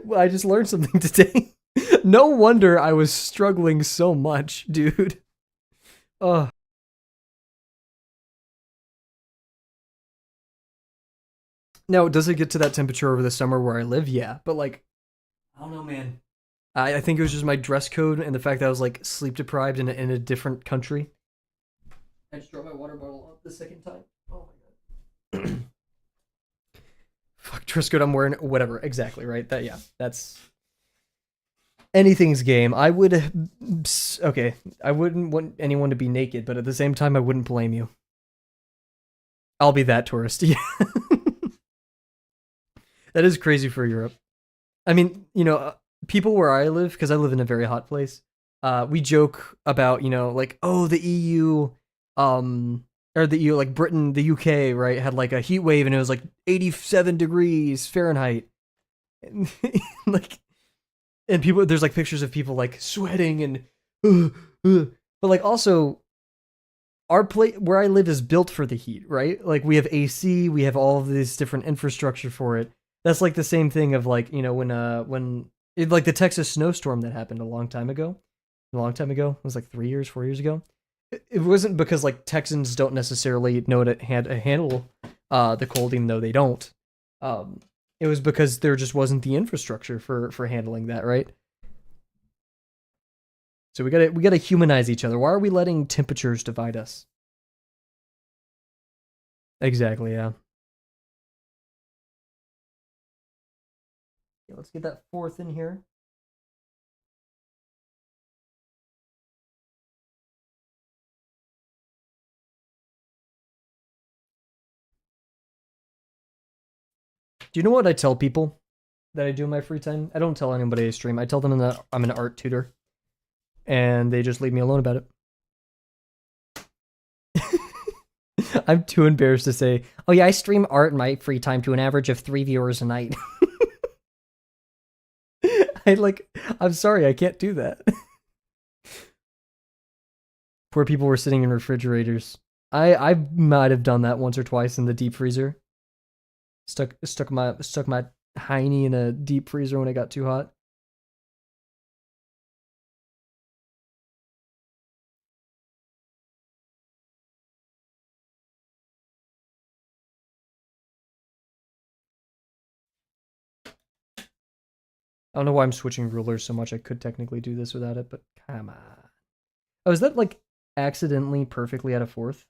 Well, I just learned something today. No wonder I was struggling so much, dude. Oh. Now, does it get to that temperature over the summer where I live? Yeah, but like, I don't know, man. I think it was just my dress code and the fact that I was like sleep deprived in a different country. I just dropped my water bottle off the second time. Oh my god. Fuck dress code I'm wearing, whatever. Exactly, right? That's anything's game. I would okay, I wouldn't want anyone to be naked, but at the same time I wouldn't blame you. I'll be that tourist. Yeah. That is crazy for Europe. I mean, people where I live, because I live in a very hot place, we joke about, like, oh, the EU, or the EU, like Britain, the UK, right, had like a heat wave and it was like 87 degrees Fahrenheit. And, like, and people, there's like pictures of people like sweating and, but like also, our place where I live is built for the heat, right? Like we have AC, we have all of this different infrastructure for it. That's like the same thing of like, when Like the Texas snowstorm that happened a long time ago. A long time ago. It was like 3 years, 4 years ago. It wasn't because like Texans don't necessarily know to handle the cold, even though they don't. Um, it was because there just wasn't the infrastructure for handling that, right? So we gotta humanize each other. Why are we letting temperatures divide us? Exactly. Yeah. Okay, let's get that fourth in here. Do you know what I tell people that I do in my free time? I don't tell anybody I stream. I tell them that I'm an art tutor, and they just leave me alone about it. I'm too embarrassed to say, oh yeah, I stream art in my free time to an average of 3 viewers a night. I'm sorry, I can't do that. Poor people were sitting in refrigerators. I might have done that once or twice in the deep freezer. Stuck my hiney in a deep freezer when it got too hot. I don't know why I'm switching rulers so much. I could technically do this without it, but come on. Oh, is that like accidentally perfectly at a fourth?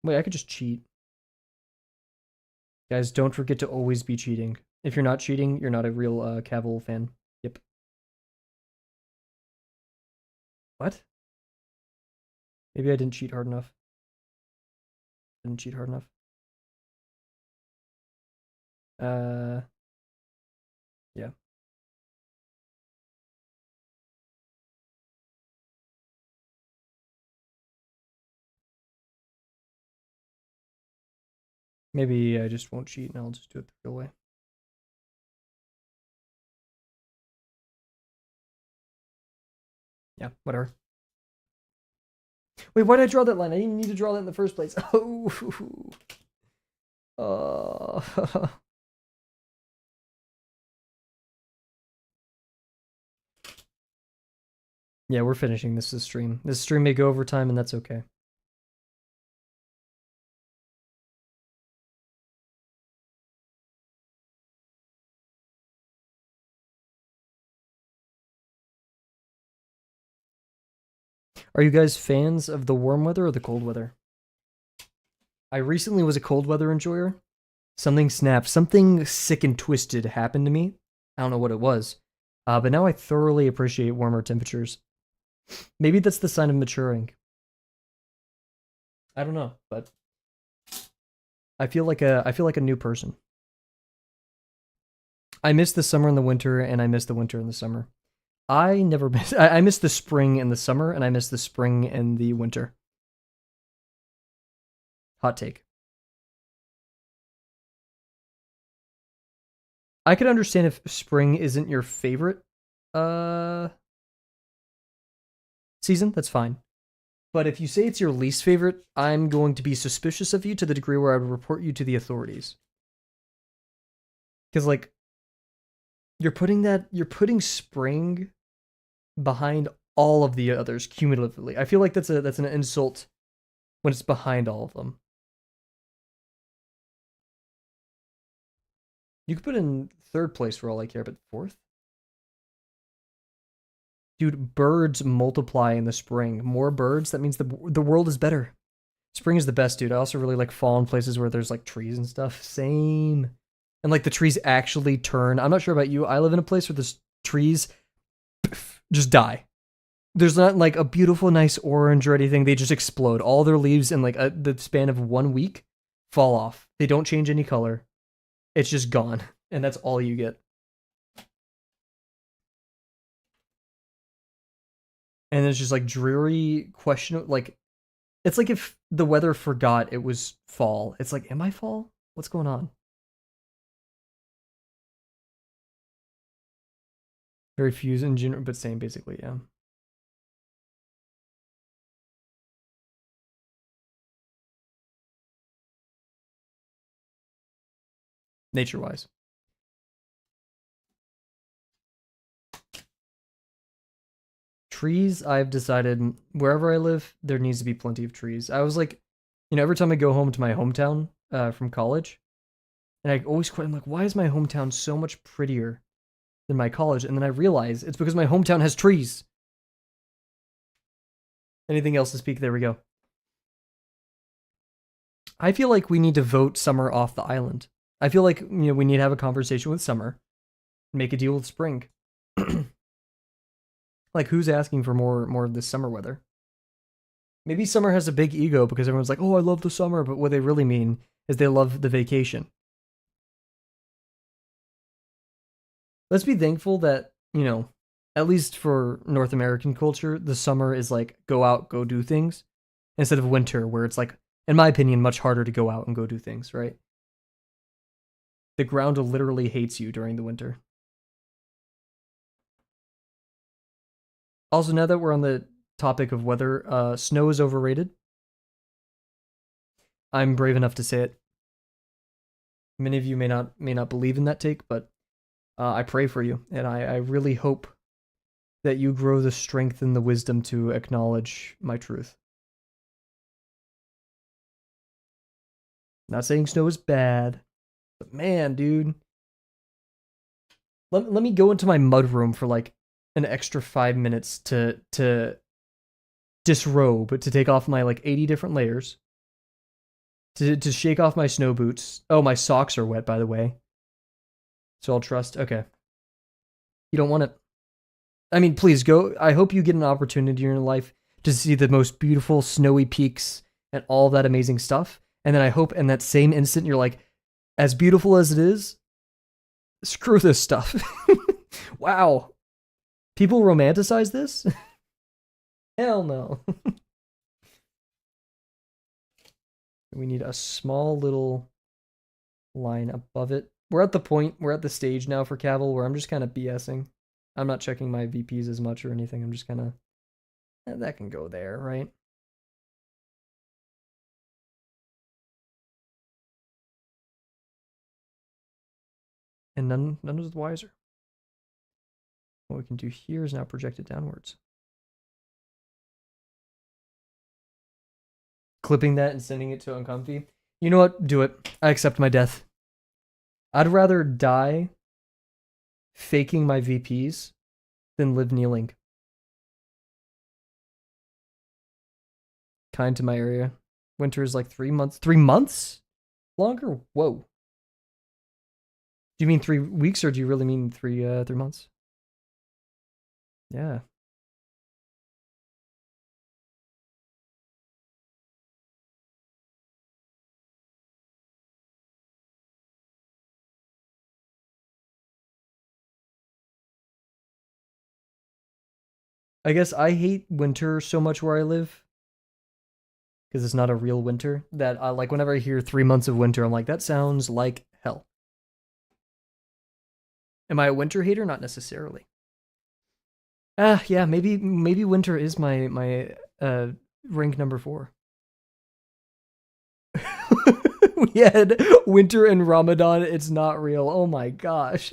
Wait, I could just cheat. Guys, don't forget to always be cheating. If you're not cheating, you're not a real Kavel fan. Yep. What? Maybe I didn't cheat hard enough. Didn't cheat hard enough. Uh, yeah. Maybe I just won't cheat and I'll just do it the real way. Yeah, whatever. Wait, why did I draw that line? I didn't even need to draw that in the first place. Oh. Yeah, we're finishing this stream. This stream may go over time, and that's okay. Are you guys fans of the warm weather or the cold weather? I recently was a cold weather enjoyer. Something snapped. Something sick and twisted happened to me. I don't know what it was. But now I thoroughly appreciate warmer temperatures. Maybe that's the sign of maturing. I don't know, but I feel like a new person. I miss the summer and the winter, and I miss the winter and the summer. I never miss. I miss the spring and the summer, and I miss the spring and the winter. Hot take. I could understand if spring isn't your favorite uh season. That's fine. But if you say it's your least favorite, I'm going to be suspicious of you to the degree where I would report you to the authorities. Because like you're putting spring behind all of the others cumulatively. I feel like that's an insult when it's behind all of them. You could put in third place for all I care, but fourth? Dude, birds multiply in the spring. More birds, that means the world is better. Spring is the best, dude. I also really like fall in places where there's like trees and stuff. Same. And like the trees actually turn. I'm not sure about you. I live in a place where the trees just die. There's not like a beautiful, nice orange or anything. They just explode. All their leaves in like the span of 1 week fall off. They don't change any color. It's just gone. And that's all you get. And it's just like dreary question. Like, it's like if the weather forgot it was fall. It's like, am I fall? What's going on? Very few in general, but same basically, yeah. Nature wise. trees, I've decided wherever I live, there needs to be plenty of trees. I was like, every time I go home to my hometown from college, and I always quit. I'm like, why is my hometown so much prettier than my college? And then I realize it's because my hometown has trees. Anything else to speak? There we go. I feel like we need to vote summer off the island. I feel like we need to have a conversation with summer, make a deal with spring. Like, who's asking for more of this summer weather? Maybe summer has a big ego because everyone's like, "Oh, I love the summer," but what they really mean is they love the vacation. Let's be thankful that, at least for North American culture, the summer is like go out, go do things, instead of winter, where it's like, in my opinion, much harder to go out and go do things, right? The ground literally hates you during the winter. Also, now that we're on the topic of weather, snow is overrated. I'm brave enough to say it. Many of you may not believe in that take, but I pray for you, and I really hope that you grow the strength and the wisdom to acknowledge my truth. Not saying snow is bad, but man, dude. Let me go into my mudroom for like an extra 5 minutes to disrobe, to take off my like 80 different layers, to shake off my snow boots. Oh, my socks are wet, by the way. So I'll trust. Okay. You don't want it. I mean, please go. I hope you get an opportunity in your life to see the most beautiful snowy peaks and all that amazing stuff. And then I hope in that same instant you're like, as beautiful as it is, screw this stuff. Wow. People romanticize this? Hell no. We need a small little line above it. We're at the stage now for Kavel where I'm just kind of BSing. I'm not checking my VPs as much or anything. I'm just kind of, that can go there, right? And none was the wiser. What we can do here is now project it downwards. Clipping that and sending it to Uncomfy. You know what? Do it. I accept my death. I'd rather die faking my VPs than live kneeling. Kind to my area. Winter is like 3 months. 3 months? Longer? Whoa. Do you mean 3 weeks or do you really mean 3 months? Yeah. I guess I hate winter so much where I live because it's not a real winter that I like whenever I hear 3 months of winter I'm like that sounds like hell. Am I a winter hater? Not necessarily. Yeah, maybe winter is my rank number 4. We had winter and Ramadan. It's not real. Oh my gosh.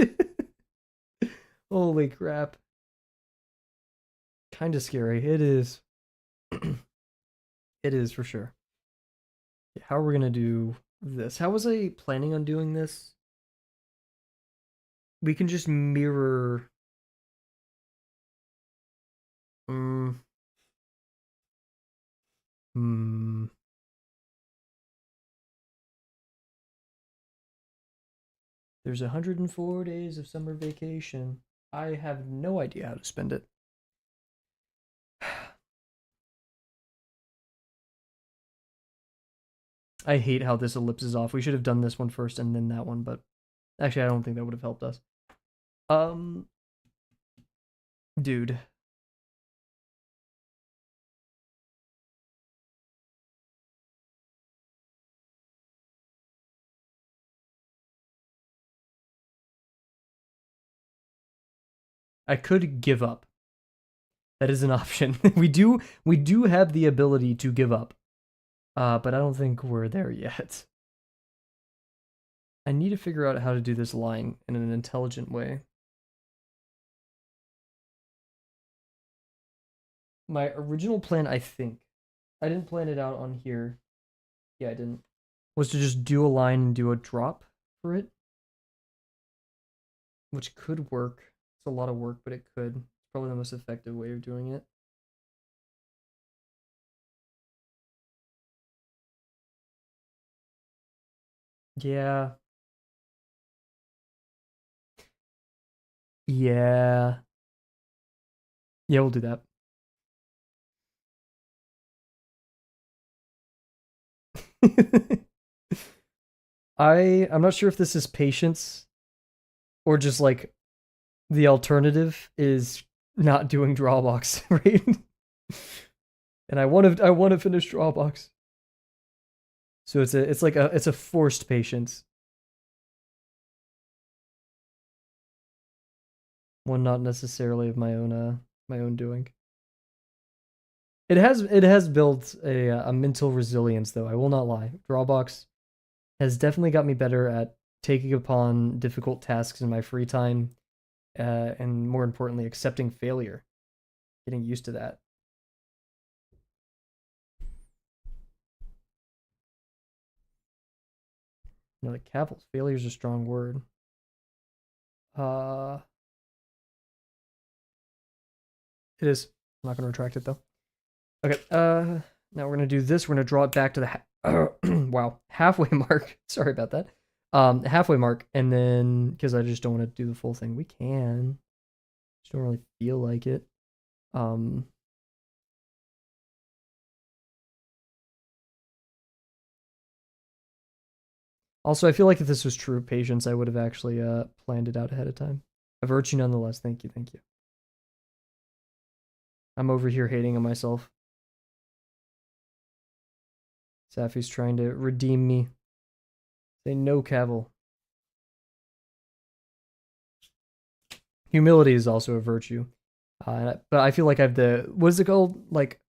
Holy crap. Kind of scary. It is. It is for sure. How are we going to do this? How was I planning on doing this? We can just mirror. Hmm. There's 104 days of summer vacation. I have no idea how to spend it. I hate how this ellipses off. We should have done this one first and then that one, but actually, I don't think that would have helped us. Um, dude. I could give up. That is an option. we do have the ability to give up. But I don't think we're there yet. I need to figure out how to do this line in an intelligent way. My original plan, I think, I didn't plan it out on here. Yeah, I didn't. Was to just do a line and do a drop for it, which could work. It's a lot of work, but it could. It's probably the most effective way of doing it. Yeah. Yeah. Yeah, we'll do that. I'm not sure if this is patience or just like the alternative is not doing drawbox, right? And I want to finish drawbox. So it's a forced patience. One not necessarily of my own doing. It has built a mental resilience though. I will not lie. Drawbox has definitely got me better at taking upon difficult tasks in my free time, and more importantly, accepting failure. Getting used to that. You know, like Kavel's failure is a strong word. Uh, it is. I'm not gonna retract it though. Okay. Now we're gonna do this. We're gonna draw it back to the wow, halfway mark. Sorry about that. Halfway mark, and then because I just don't want to do the full thing, we can. Just don't really feel like it. Um, Also, I feel like if this was true patience, I would have actually planned it out ahead of time. A virtue nonetheless. Thank you, thank you. I'm over here hating on myself. Safi's trying to redeem me. Say no, Kavel. Humility is also a virtue. But I feel like I have the what is it called? Like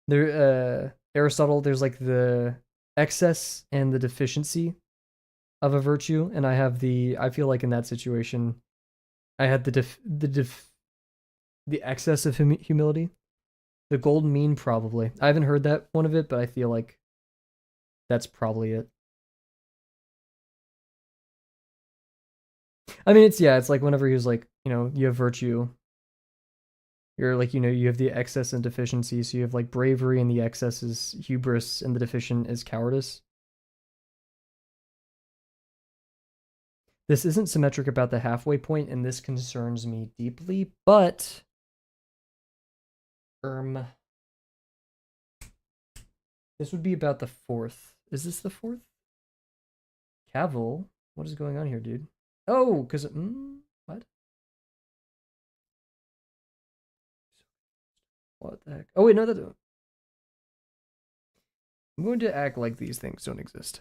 there Aristotle, there's like the excess and the deficiency of a virtue, and I feel like in that situation I had the excess of humility. The golden mean probably. I haven't heard that one of it, but I feel like that's probably it. I mean, it's like whenever he was like, you have virtue, you're like, you have the excess and deficiency. So you have like bravery, and the excess is hubris, and the deficient is cowardice. This isn't symmetric about the halfway point, and this concerns me deeply, but um, this would be about the fourth. Is this the fourth? Kavel? What is going on here, dude? Oh, because what? What the heck? Oh wait, no, that I'm going to act like these things don't exist.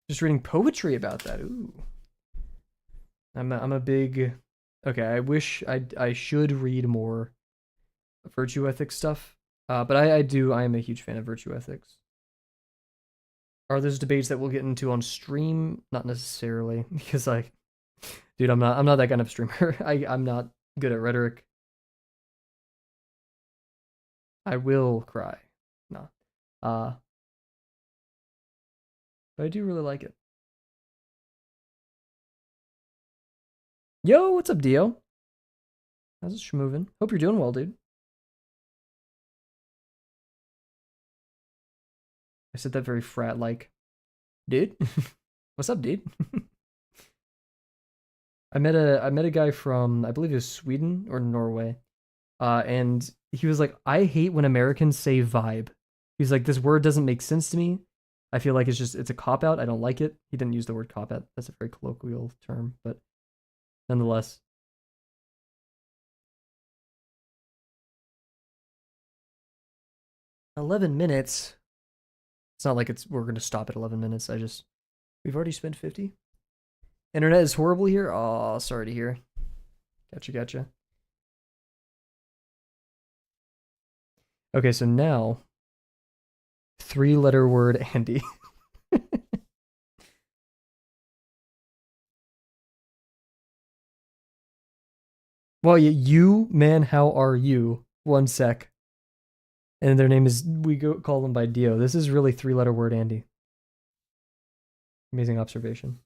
Just reading poetry about that. Ooh. I'm a big okay, I should read more virtue ethics stuff. But I am a huge fan of virtue ethics. Are those debates that we'll get into on stream? Not necessarily, because dude, I'm not that kind of streamer. I'm not good at rhetoric. I will cry. No. But I do really like it. Yo, what's up, Dio? How's this moving? Hope you're doing well, dude. I said that very frat like. Dude? What's up, dude? I met a guy from I believe it was Sweden or Norway. And he was like, I hate when Americans say vibe. He's like, this word doesn't make sense to me. I feel like it's a cop out. I don't like it. He didn't use the word cop out. That's a very colloquial term, but nonetheless. 11 minutes. It's not like we're gonna stop at 11 minutes. We've already spent 50. Internet is horrible here. Oh, sorry to hear. Gotcha. Okay, so now 3-letter word Andy. Well, you man, how are you? One sec. And their name is, call them by Dio. This is really 3-letter word, Andy. Amazing observation.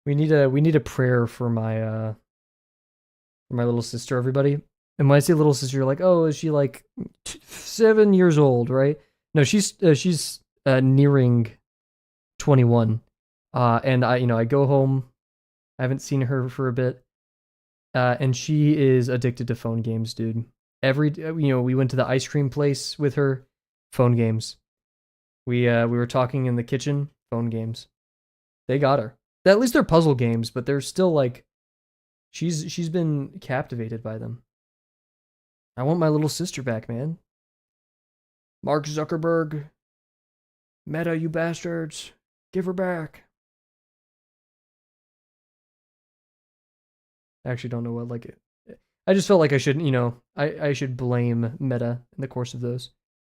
We need a prayer for my little sister, everybody. And when I say little sister, you're like, oh, is she like 7 years old, right? No, she's nearing 21. And I go home. I haven't seen her for a bit. And she is addicted to phone games, dude. We went to the ice cream place with her, phone games. We were talking in the kitchen, phone games. They got her. At least they're puzzle games, but they're still like she's been captivated by them. I want my little sister back, man. Mark Zuckerberg, Meta, you bastards, give her back. I actually don't know what like it. I just felt like I should, I should blame Meta in the course of those.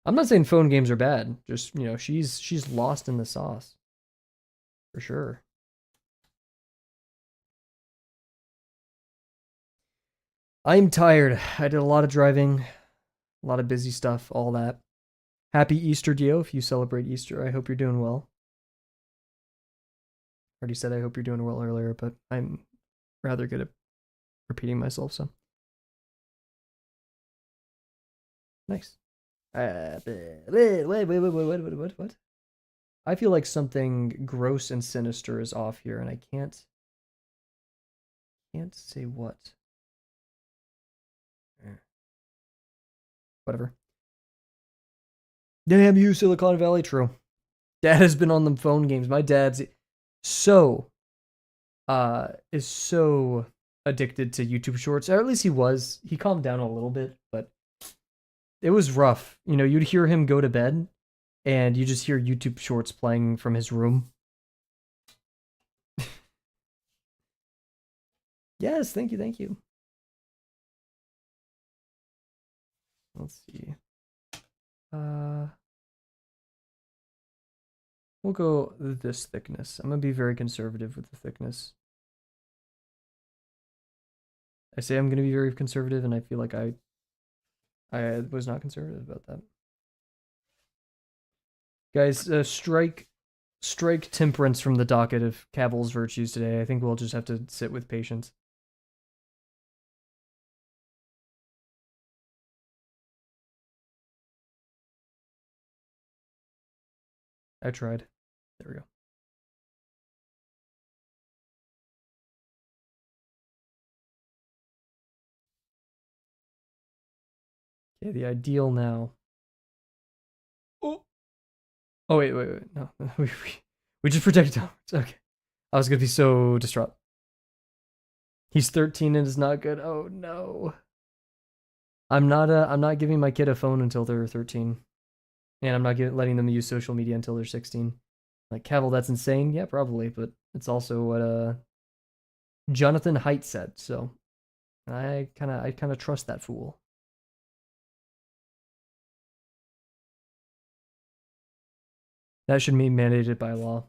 I'm not saying phone games are bad. Just, she's lost in the sauce. For sure. I'm tired. I did a lot of driving, a lot of busy stuff, all that. Happy Easter, Dio, if you celebrate Easter. I hope you're doing well. Already said I hope you're doing well earlier, but I'm rather good at repeating myself, so. Nice. Wait, what? I feel like something gross and sinister is off here, and I can't say what. Whatever. Damn you, Silicon Valley. True. Dad has been on them phone games. My dad's so addicted to YouTube Shorts. Or at least he was. He calmed down a little bit, but it was rough. You'd hear him go to bed, and you just hear YouTube Shorts playing from his room. Yes, thank you. Let's see. We'll go this thickness. I'm gonna be very conservative with the thickness. I say I'm gonna be very conservative, and I feel like I was not conservative about that. Guys, strike temperance from the docket of Kavel's virtues today. I think we'll just have to sit with patience. I tried. There we go. Okay, the ideal now. Oh, wait. No, we just protected Tom. Okay. I was gonna be so distraught. He's 13 and is not good. Oh no. I'm not giving my kid a phone until they're 13. And I'm not letting them use social media until they're 16. Like, Kavel, that's insane. Yeah, probably, but it's also what Jonathan Haidt said. So I kind of trust that fool. That should be mandated by law.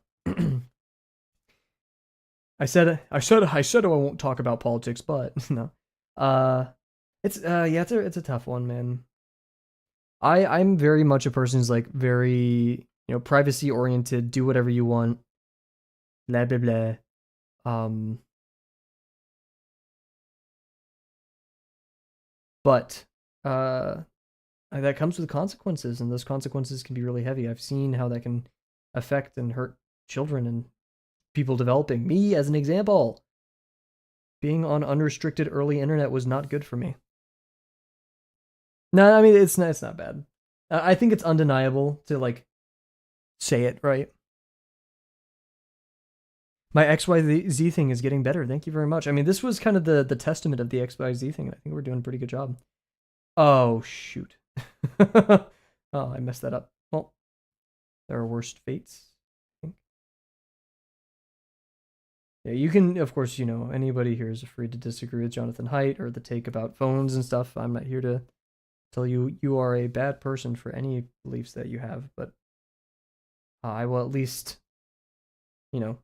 I said I won't talk about politics, but no. It's a tough one, man. I'm very much a person who's like very, privacy oriented, do whatever you want. Blah blah blah. But that comes with consequences, and those consequences can be really heavy. I've seen how that can affect and hurt children and people developing. Me, as an example, being on unrestricted early internet was not good for me. No, I mean it's not bad. I think it's undeniable to like say it, right? My XYZ thing is getting better. Thank you very much. I mean, this was kind of the testament of the XYZ thing. I think we're doing a pretty good job. Oh shoot. Oh, I messed that up. Well, there are worse fates. I think. Yeah, you can, of course, anybody here is free to disagree with Jonathan Haidt or the take about phones and stuff. I'm not here to tell you you are a bad person for any beliefs that you have, but I will at least you know,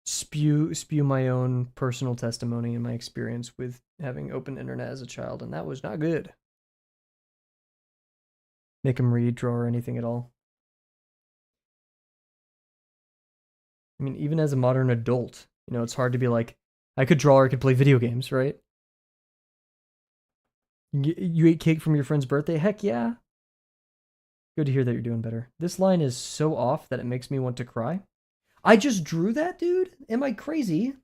spew my own personal testimony and my experience with having open internet as a child, and that was not good. Make him read, draw, or anything at all. I mean, even as a modern adult, it's hard to be like, I could draw or I could play video games, right? You ate cake from your friend's birthday? Heck yeah. Good to hear that you're doing better. This line is so off that it makes me want to cry. I just drew that, dude? Am I crazy?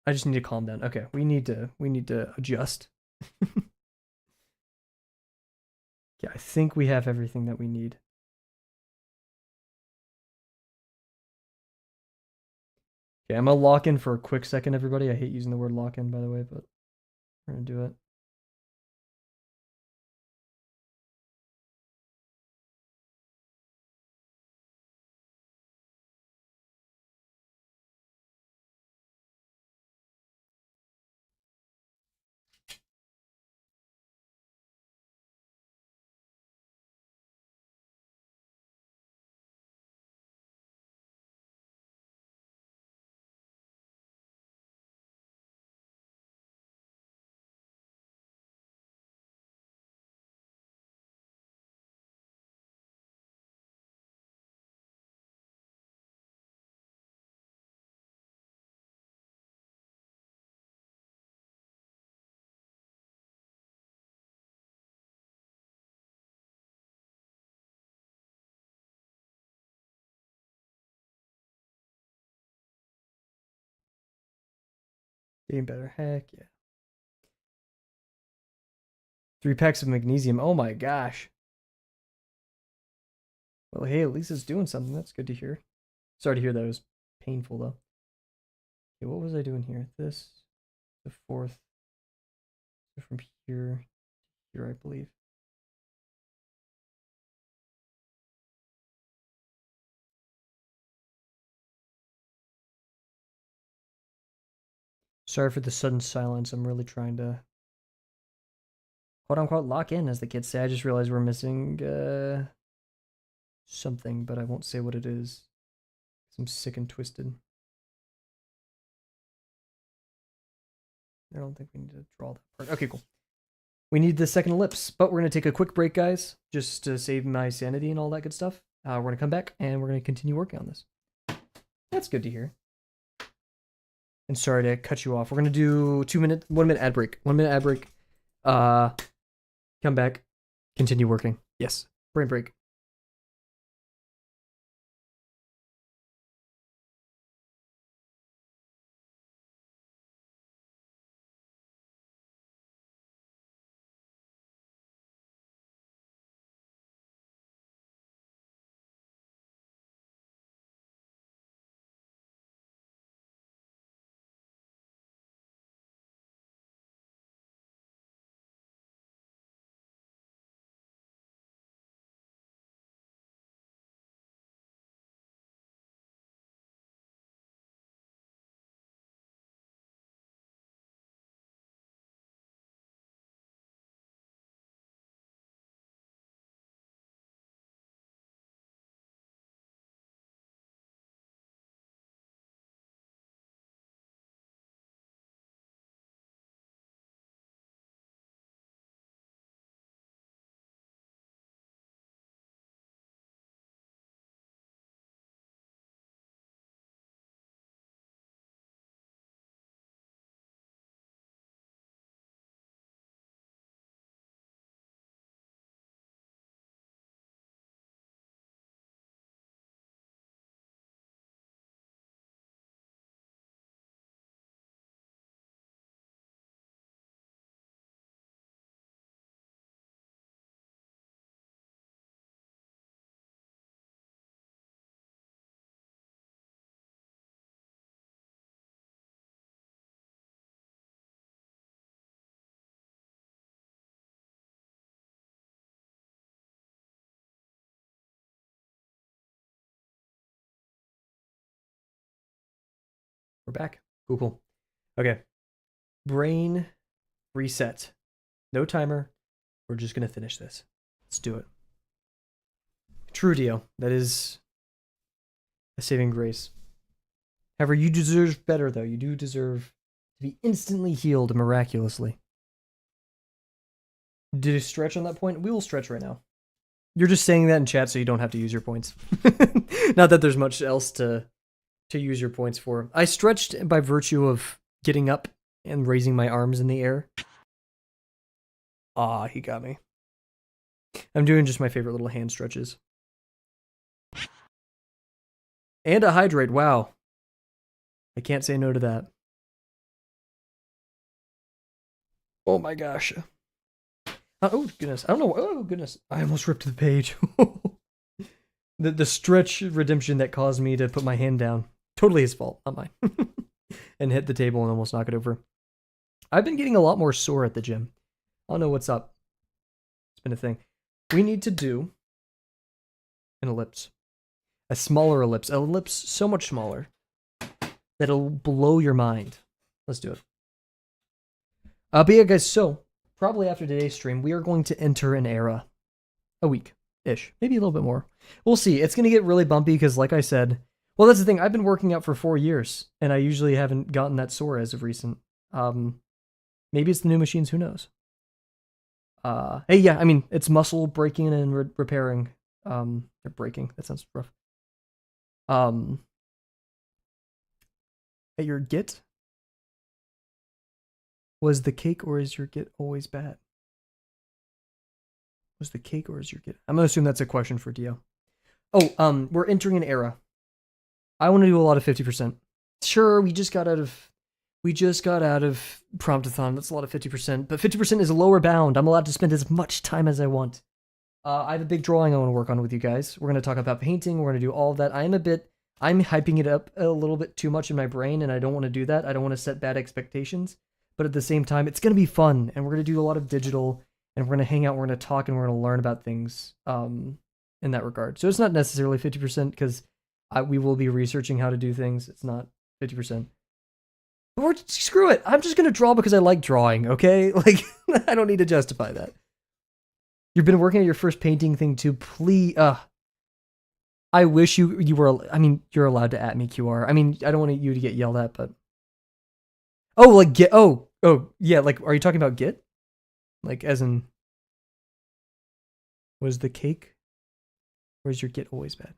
I just need to calm down. Okay, we need to adjust. Yeah, I think we have everything that we need. Okay, I'm gonna lock in for a quick second, everybody. I hate using the word lock in, by the way, but we're gonna do it. Getting better. Heck yeah. 3 packs of magnesium. Oh my gosh. Well, hey, at least it's doing something. That's good to hear. Sorry to hear that it was painful, though. Okay, what was I doing here? This, the fourth. So from here, here, I believe. Sorry for the sudden silence. I'm really trying to, quote unquote, lock in, as the kids say. I just realized we're missing something, but I won't say what it is. I'm sick and twisted. I don't think we need to draw that part. Okay, cool. We need the second ellipse, but we're going to take a quick break, guys, just to save my sanity and all that good stuff. We're going to come back and we're going to continue working on this. That's good to hear. And sorry to cut you off. We're going to do 1 minute ad break. 1 minute ad break. Come back. Continue working. Yes. Brain break. We're back. Cool, cool. Okay. Brain reset. No timer. We're just gonna finish this. Let's do it. True, Dio. That is a saving grace. However, you deserve better, though. You do deserve to be instantly healed miraculously. Did you stretch on that point? We will stretch right now. You're just saying that in chat so you don't have to use your points. Not that there's much else to use your points for. I stretched by virtue of getting up and raising my arms in the air. Ah, he got me. I'm doing just my favorite little hand stretches. And a hydrate, wow. I can't say no to that. Oh my gosh. Oh goodness, I don't know. Oh goodness, I almost ripped the page. the stretch redemption that caused me to put my hand down. Totally his fault, not mine. And hit the table and almost knock it over. I've been getting a lot more sore at the gym. I don't know what's up. It's been a thing. We need to do an ellipse. A smaller ellipse. An ellipse so much smaller that it'll blow your mind. Let's do it. But yeah, guys, so probably after today's stream, we are going to enter an era. A week-ish. Maybe a little bit more. We'll see. It's going to get really bumpy because, like I said, well, that's the thing. I've been working out for 4 years, and I usually haven't gotten that sore as of recent. Maybe it's the new machines. Who knows? Hey, yeah, I mean, it's muscle breaking and repairing. Or breaking. That sounds rough. At your git? Was the cake or is your git always bad? Was the cake or is your git? I'm gonna assume that's a question for Dio. Oh, we're entering an era. I want to do a lot of 50%. Sure, we just got out of Promptathon. That's a lot of 50%, but 50% is a lower bound. I'm allowed to spend as much time as I want. I have a big drawing I want to work on with you guys. We're going to talk about painting. We're going to do all of that. I'm hyping it up a little bit too much in my brain, and I don't want to do that. I don't want to set bad expectations, but at the same time, it's going to be fun, and we're going to do a lot of digital, and we're going to hang out, we're going to talk, and we're going to learn about things in that regard. So it's not necessarily 50% because we will be researching how to do things. It's not 50%. But screw it. I'm just going to draw because I like drawing, okay? Like, I don't need to justify that. You've been working on your first painting thing too. Please, I wish you were. I mean, you're allowed to at me QR. I mean, I don't want you to get yelled at, but like Git. Oh yeah. Like, are you talking about Git? Like, as in, was the cake, or is your Git always bad?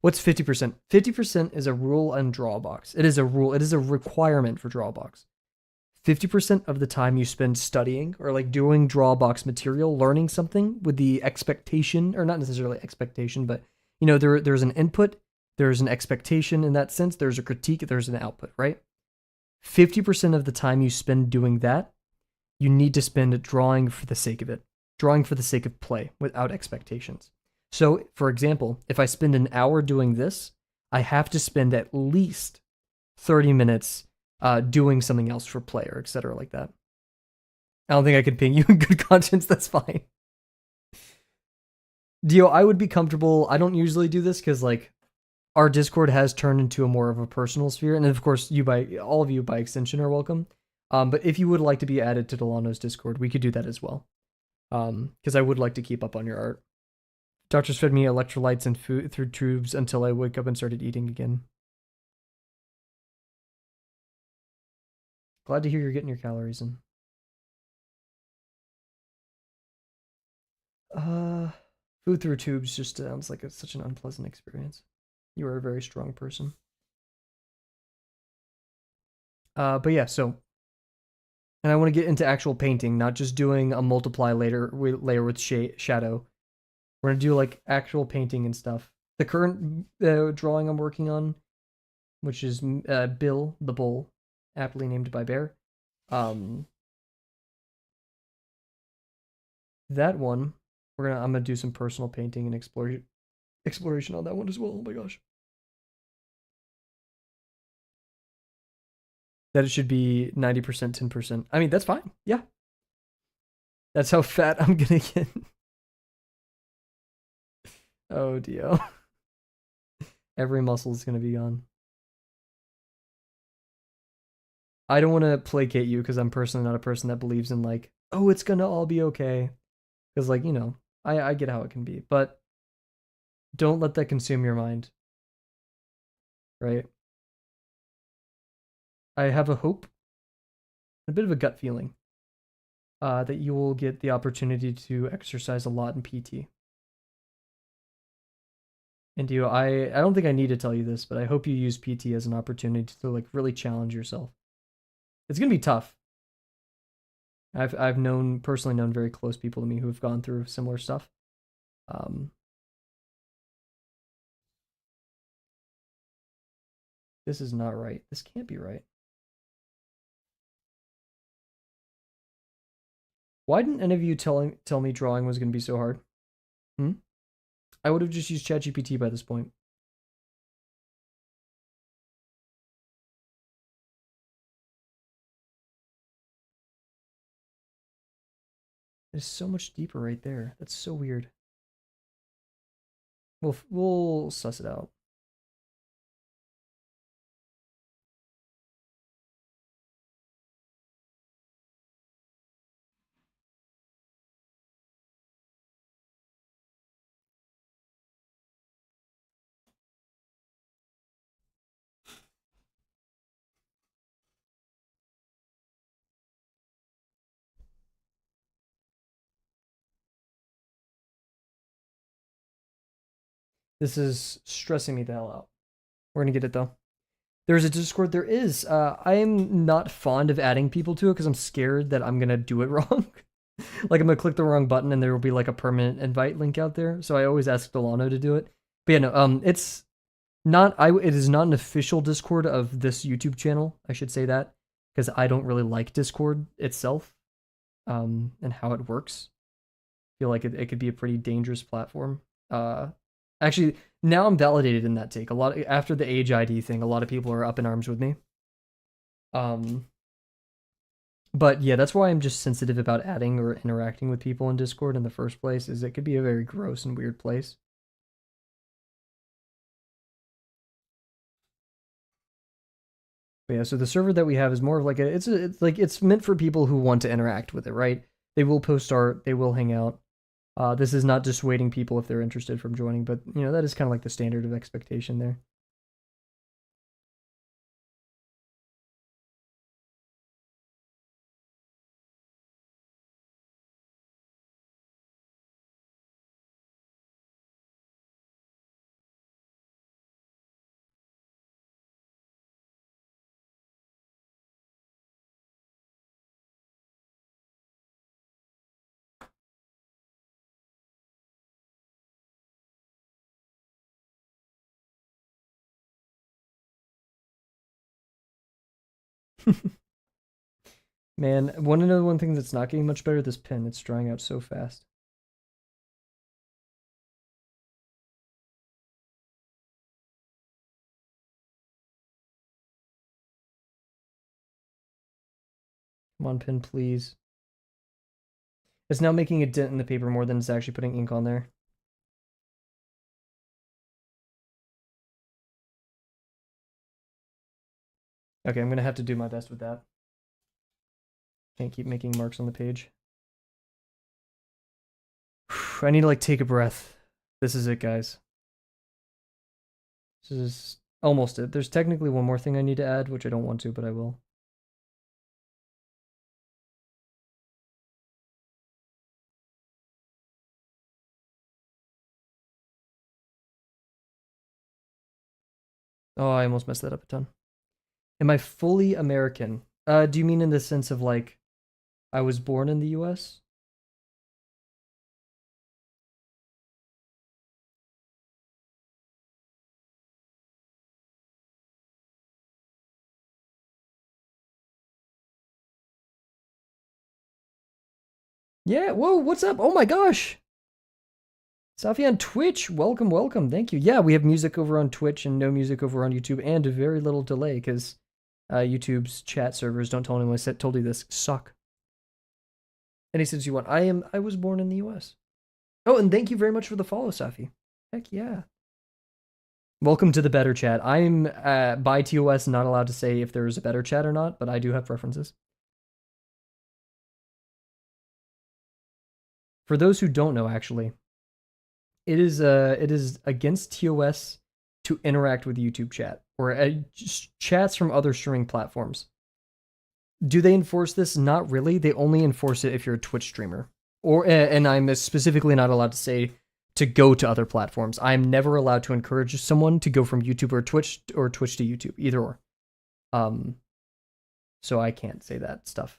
What's 50%? 50% is a rule on Drawbox. It is a rule. It is a requirement for Drawbox. 50% of the time you spend studying or like doing Drawbox material, learning something with the expectation, or not necessarily expectation, but you know, there's an input, there's an expectation in that sense, there's a critique, there's an output, right? 50% of the time you spend doing that, you need to spend drawing for the sake of it, drawing for the sake of play without expectations. So, for example, if I spend an hour doing this, I have to spend at least 30 minutes doing something else for play or etc. like that. I don't think I can ping you in good conscience. That's fine. Dio, I would be comfortable. I don't usually do this because like our Discord has turned into a more of a personal sphere, and of course, all of you by extension are welcome. But if you would like to be added to Delano's Discord, we could do that as well. Because I would like to keep up on your art. Doctors fed me electrolytes and food through tubes until I woke up and started eating again. Glad to hear you're getting your calories in. Food through tubes just sounds like such an unpleasant experience. You are a very strong person. But yeah, so, and I want to get into actual painting, not just doing a multiply layer with shadow. We're gonna do like actual painting and stuff. The current drawing I'm working on, which is Bill the Bull, aptly named by Bear. That one, I'm gonna do some personal painting and exploration on that one as well. Oh my gosh. That it should be 90%, 10%. I mean, that's fine. Yeah. That's how fat I'm gonna get. Oh, Dio. Every muscle is gonna be gone. I don't want to placate you because I'm personally not a person that believes in like, oh, it's gonna all be okay. Because, like, I get how it can be, but don't let that consume your mind, right? I have a hope, a bit of a gut feeling, that you will get the opportunity to exercise a lot in PT. And I don't think I need to tell you this, but I hope you use PT as an opportunity to like really challenge yourself. It's gonna be tough. I've personally known very close people to me who have gone through similar stuff. Um, this is not right. This can't be right. Why didn't any of you tell me drawing was gonna be so hard? Hmm? I would have just used ChatGPT by this point. It's so much deeper right there. That's so weird. We'll suss it out. This is stressing me the hell out. We're gonna get it though. There's a Discord. There is. I am not fond of adding people to it because I'm scared that I'm gonna do it wrong. Like I'm gonna click the wrong button and there will be like a permanent invite link out there. So I always ask Delano to do it. But yeah, no. It's not. It is not an official Discord of this YouTube channel. I should say that because I don't really like Discord itself. And how it works. I feel like it could be a pretty dangerous platform. Actually, now I'm validated in that take. After the age ID thing, a lot of people are up in arms with me. But yeah, that's why I'm just sensitive about adding or interacting with people in Discord in the first place, is it could be a very gross and weird place. But yeah, so the server that we have is more of like it's meant for people who want to interact with it, right? They will post art, they will hang out. This is not dissuading people if they're interested from joining, but that is kind of like the standard of expectation there. Man, want to know one thing that's not getting much better? This pen. It's drying out so fast. Come on, pen, please. It's now making a dent in the paper more than it's actually putting ink on there. Okay, I'm gonna have to do my best with that. Can't keep making marks on the page. I need to like take a breath. This is it, guys. This is almost it. There's technically one more thing I need to add, which I don't want to, but I will. Oh, I almost messed that up a ton. Am I fully American? Do you mean in the sense of like I was born in the US? Yeah, whoa, what's up? Oh my gosh. Safi on Twitch, welcome, welcome. Thank you. Yeah, we have music over on Twitch and no music over on YouTube, and a very little delay because YouTube's chat servers, don't tell anyone I told you this, suck. Any sense you want. I was born in the US. Oh, and thank you very much for the follow, Safi. Heck yeah. Welcome to the better chat. I'm by TOS not allowed to say if there is a better chat or not, but I do have preferences. For those who don't know, actually, it is against TOS to interact with YouTube chat or chats from other streaming platforms. Do they enforce this? Not really. They only enforce it if you're a Twitch streamer. Or and I'm specifically not allowed to say to go to other platforms. I'm never allowed to encourage someone to go from YouTube or Twitch to YouTube, either or. Um, so I can't say that stuff.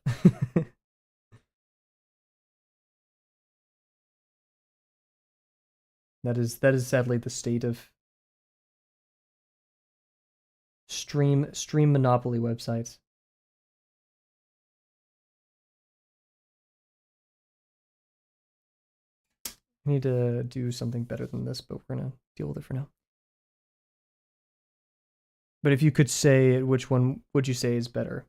That is sadly the state of stream monopoly websites. I need to do something better than this, but we're gonna deal with it for now. But if you could say which one would you say is better?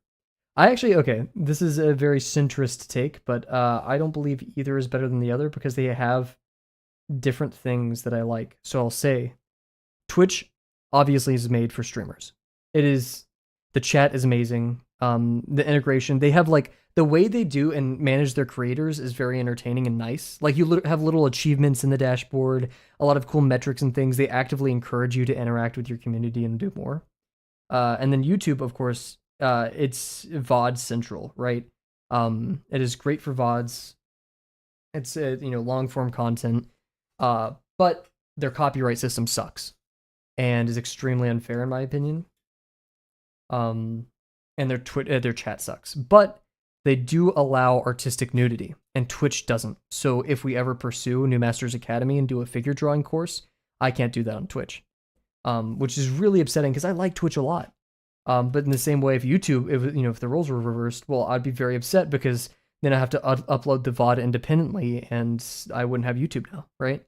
I actually, okay, this is a very centrist take, but I don't believe either is better than the other because they have different things that I like. So I'll say Twitch obviously is made for streamers. It is, the chat is amazing. The integration, they have like the way they do and manage their creators is very entertaining and nice. Like you have little achievements in the dashboard, a lot of cool metrics and things. They actively encourage you to interact with your community and do more. And then YouTube, of course, it's VOD central, right? It is great for VODs. It's long form content, but their copyright system sucks and is extremely unfair in my opinion. And their chat sucks, but they do allow artistic nudity, and Twitch doesn't. So if we ever pursue New Masters Academy and do a figure drawing course, I can't do that on Twitch, which is really upsetting because I like Twitch a lot. But in the same way, if YouTube, if the roles were reversed, well, I'd be very upset because then I have to upload the VOD independently, and I wouldn't have YouTube now, right?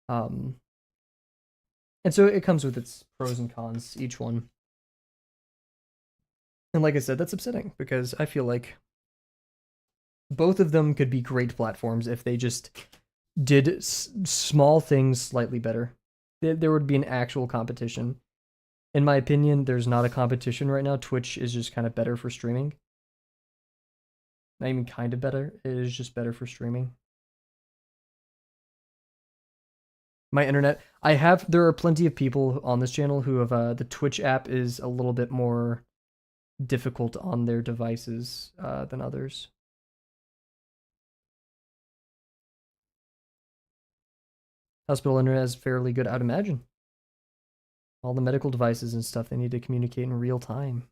And so it comes with its pros and cons, each one. And like I said, that's upsetting because I feel like both of them could be great platforms if they just did small things slightly better. There would be an actual competition. In my opinion, there's not a competition right now. Twitch is just kind of better for streaming. Not even kind of better. It is just better for streaming. My internet, there are plenty of people on this channel who have, the Twitch app is a little bit more difficult on their devices than others. Hospital internet is fairly good, I'd imagine. All the medical devices and stuff, they need to communicate in real time.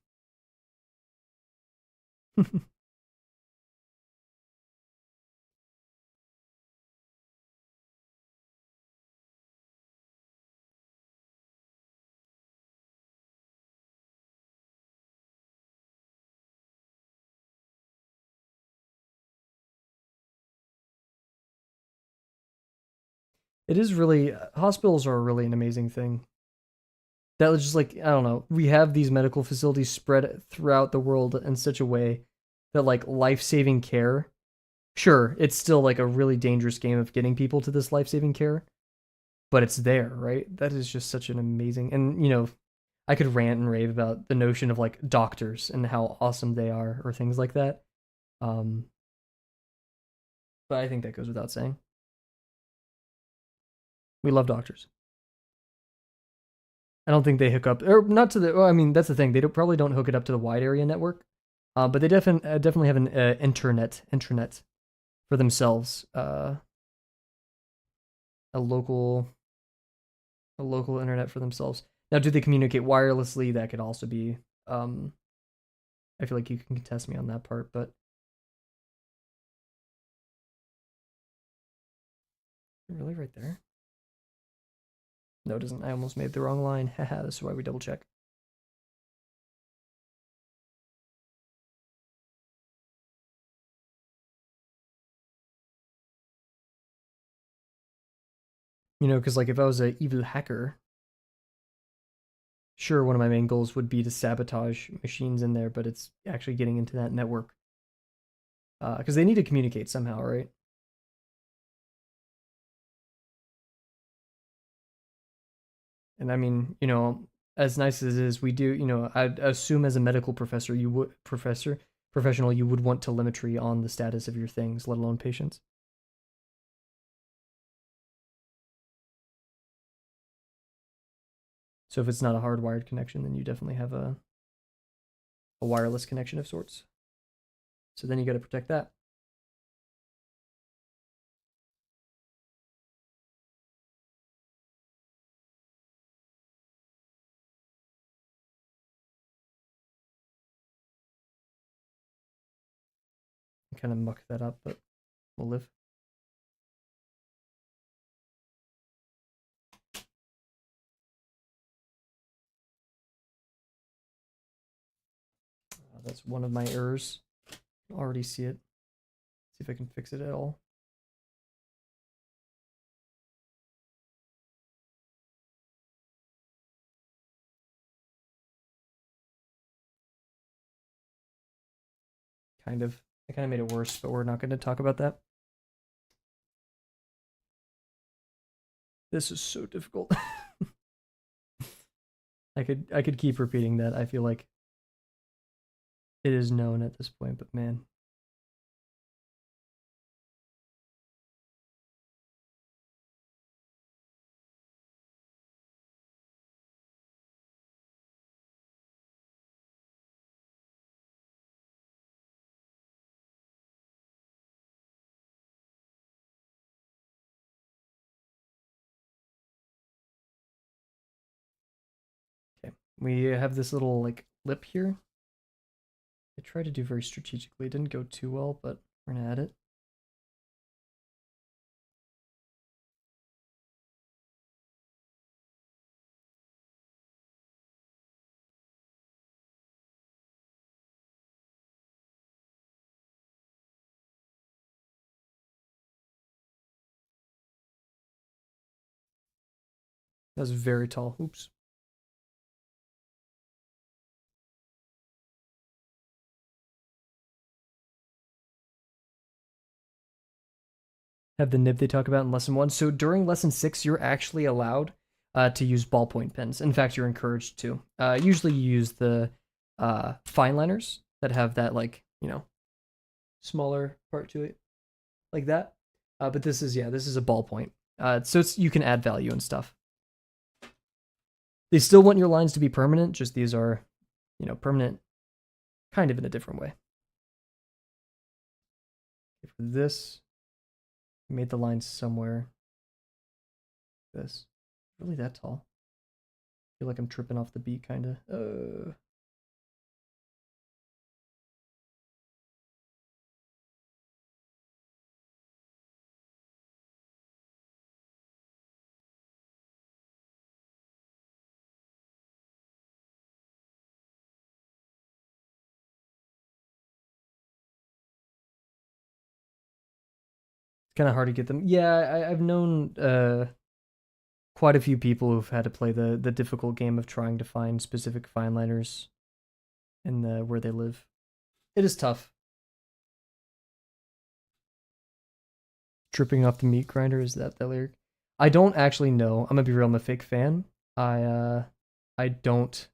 It is really, hospitals are really an amazing thing. That was just like, I don't know, we have these medical facilities spread throughout the world in such a way that like life-saving care, sure, it's still like a really dangerous game of getting people to this life-saving care, but it's there, right? That is just such an amazing, and I could rant and rave about the notion of like doctors and how awesome they are or things like that. Um, but I think that goes without saying. We love doctors. I don't think they hook up, or not to the. Well, I mean, that's the thing. They probably don't hook it up to the wide area network, but they definitely have an intranet for themselves. A local internet for themselves. Now, do they communicate wirelessly? That could also be. I feel like you can contest me on that part, but really, right there. No, it doesn't. I almost made the wrong line. Haha, this is why we double check. Because like if I was an evil hacker, sure, one of my main goals would be to sabotage machines in there, but it's actually getting into that network. Because they need to communicate somehow, right? And I mean, as nice as it is, we do, I'd assume as a medical professor, professional, you would want telemetry on the status of your things, let alone patients. So if it's not a hardwired connection, then you definitely have a wireless connection of sorts. So then you got to protect that. Kind of muck that up, but we'll live. That's one of my errors. I already see it. See if I can fix it at all. Kind of. I kind of made it worse, but we're not going to talk about that. This is so difficult. I could keep repeating that. I feel like it is known at this point, but man. Okay. We have this little like lip here. I tried to do very strategically. It didn't go too well, but we're gonna add it. That was very tall. Oops. Have the nib they talk about in lesson 1. So during lesson 6, you're actually allowed to use ballpoint pens. In fact, you're encouraged to. Usually, you use the fine liners that have that like smaller part to it, like that. But this is a ballpoint. So you can add value and stuff. They still want your lines to be permanent. Just these are, permanent, kind of in a different way. For this, made the line somewhere. This really that tall. I feel like I'm tripping off the beat, kind of. It's kind of hard to get them. Yeah, I've known quite a few people who've had to play the difficult game of trying to find specific fine liners in where they live. It is tough. Tripping off the meat grinder, is that the lyric? I don't actually know. I'm gonna be real. I'm a fake fan. I don't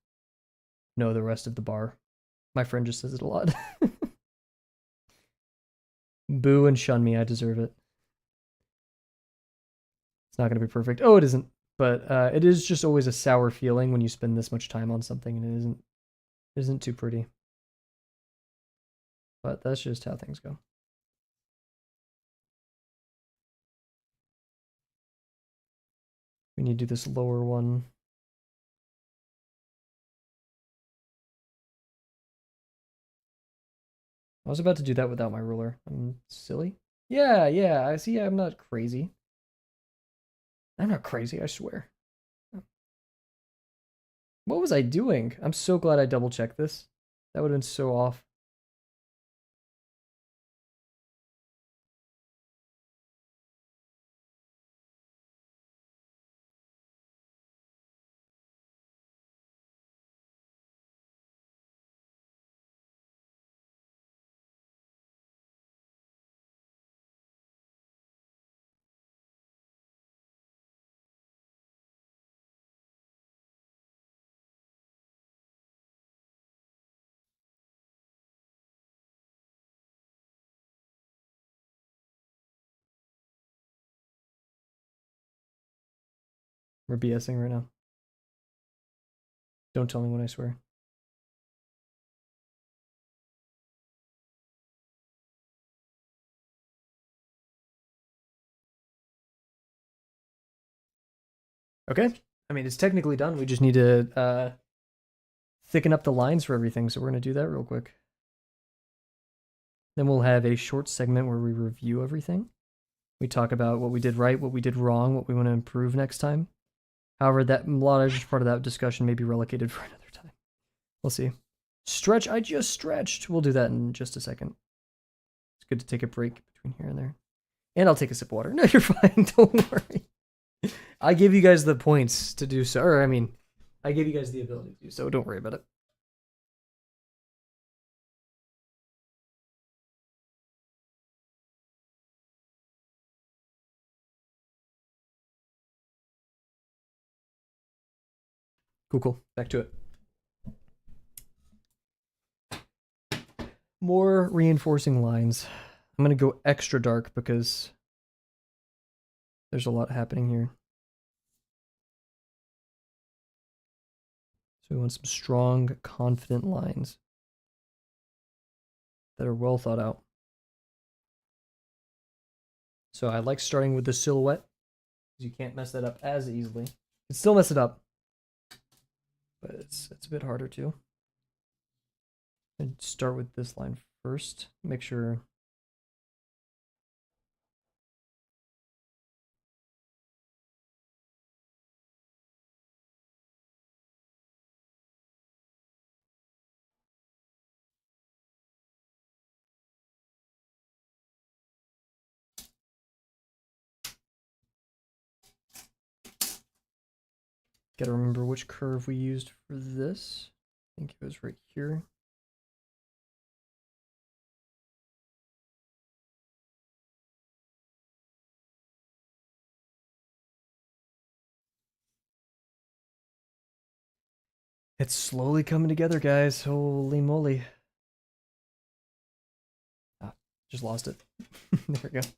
know the rest of the bar. My friend just says it a lot. Boo and shun me. I deserve it. It's not gonna be perfect. Oh, it isn't. But it is just always a sour feeling when you spend this much time on something and it isn't too pretty. But that's just how things go. We need to do this lower one. I was about to do that without my ruler. I'm silly. Yeah, I see. I'm not crazy. I'm not crazy, I swear. What was I doing? I'm so glad I double checked this. That would have been so off. We're BSing right now. Don't tell me when I swear. Okay. I mean, it's technically done. We just need to thicken up the lines for everything. So we're going to do that real quick. Then we'll have a short segment where we review everything. We talk about what we did right, what we did wrong, what we want to improve next time. However, that large part of that discussion may be relegated for another time. We'll see. Stretch. I just stretched. We'll do that in just a second. It's good to take a break between here and there. And I'll take a sip of water. No, you're fine. Don't worry. I give you guys the points to do so. Or, I mean, I give you guys the ability to do so. Don't worry about it. Cool. Back to it. More reinforcing lines. I'm going to go extra dark because there's a lot happening here. So we want some strong, confident lines that are well thought out. So I like starting with the silhouette because you can't mess that up as easily. You can still mess it up, but it's a bit harder too. And start with this line first. Make sure. Gotta remember which curve we used for this. I think it was right here. It's slowly coming together, guys. Holy moly. Ah, just lost it. There we go.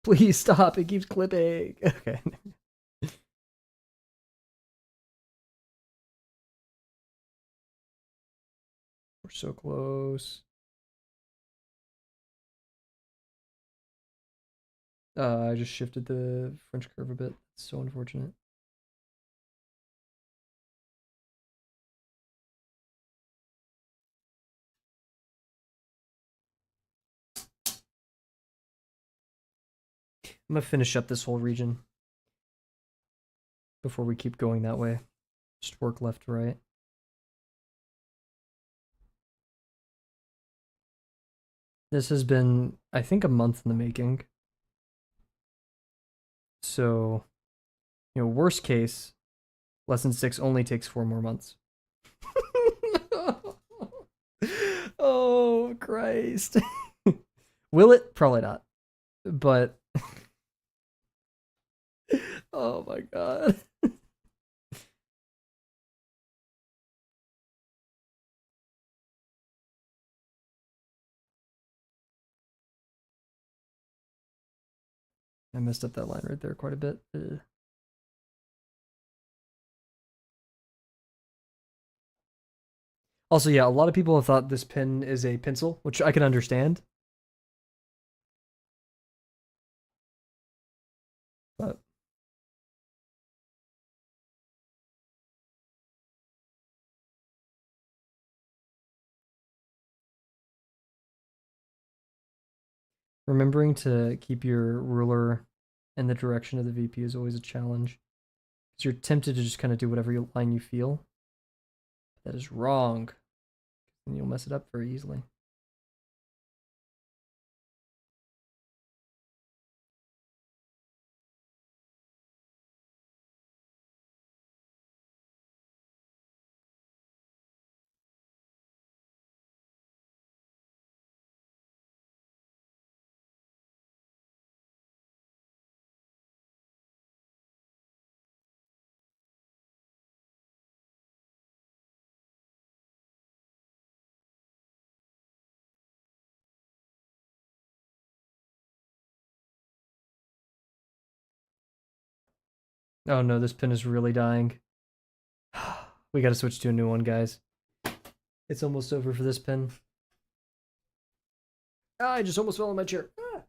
Please stop. It keeps clipping. Okay. We're so close. I just shifted the French curve a bit. It's so unfortunate. I'm gonna finish up this whole region before we keep going that way. Just work left to right. This has been, I think, a month in the making. So, worst case, lesson 6 only takes 4 more months. Oh, Christ. Will it? Probably not. But, oh my God. I messed up that line right there quite a bit. Also, yeah, a lot of people have thought this pen is a pencil, which I can understand. But remembering to keep your ruler in the direction of the VP is always a challenge. Because you're tempted to just kind of do whatever line you feel. That is wrong. And you'll mess it up very easily. Oh no, this pin is really dying. We gotta switch to a new one, guys. It's almost over for this pen. Ah, I just almost fell in my chair. Ah.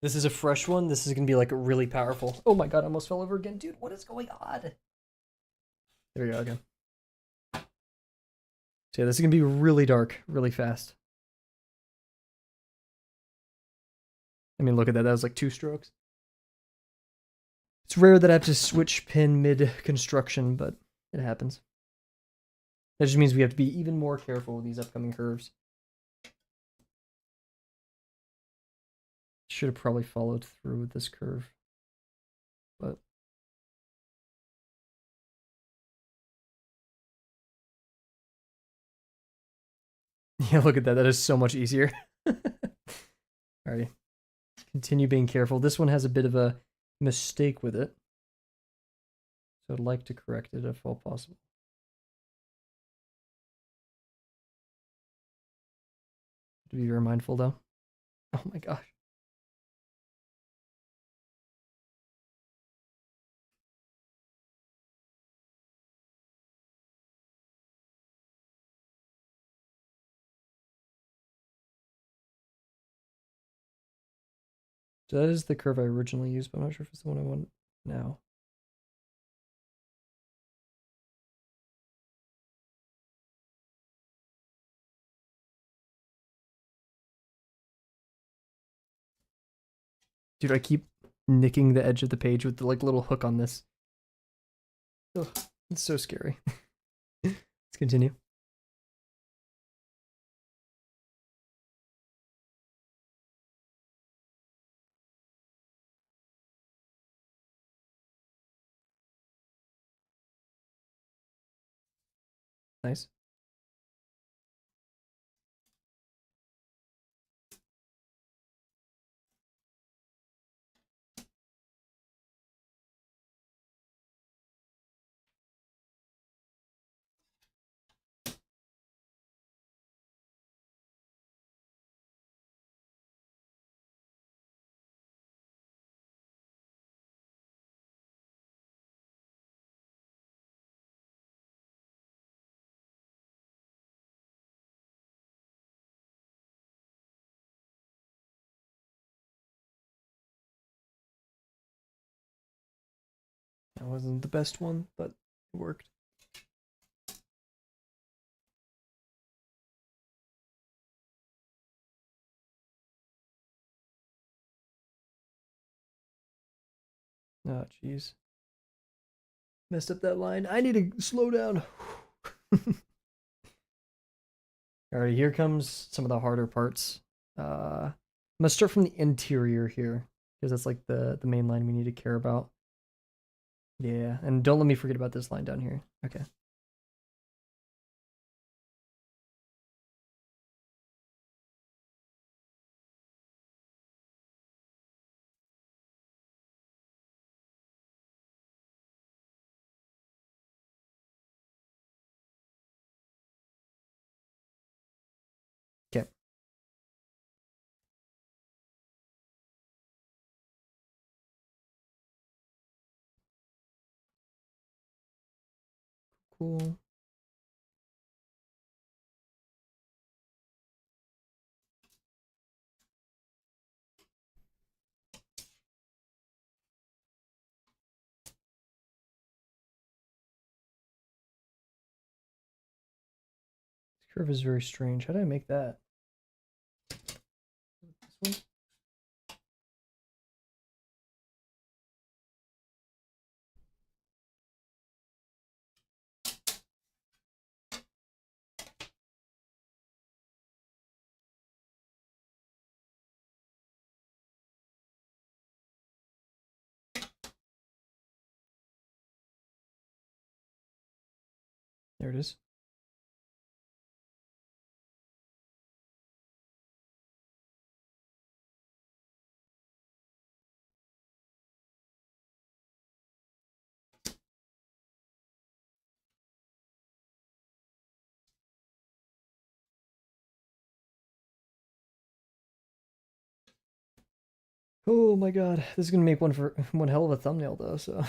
This is a fresh one. This is gonna be like really powerful. Oh my god, I almost fell over again. Dude, what is going on? There we go again. So yeah, this is gonna be really dark, really fast. I mean, look at that. That was like 2 strokes. It's rare that I have to switch pin mid-construction, but it happens. That just means we have to be even more careful with these upcoming curves. Should have probably followed through with this curve, but yeah, look at that. That is so much easier. Alrighty. Continue being careful. This one has a bit of a mistake with it, so I'd like to correct it if all possible. To be very mindful, though. Oh my gosh. So that is the curve I originally used, but I'm not sure if it's the one I want now. Dude, I keep nicking the edge of the page with the like little hook on this. Ugh, it's so scary. Let's continue. Nice. That wasn't the best one, but it worked. Oh, jeez. Messed up that line. I need to slow down. Alright, here comes some of the harder parts. I'm gonna start from the interior here, because that's like the main line we need to care about. Yeah, and don't let me forget about this line down here. Okay. Okay. Cool. This curve is very strange. How did I make that? This one? There it is. Oh my god, this is gonna make one hell of a thumbnail though. So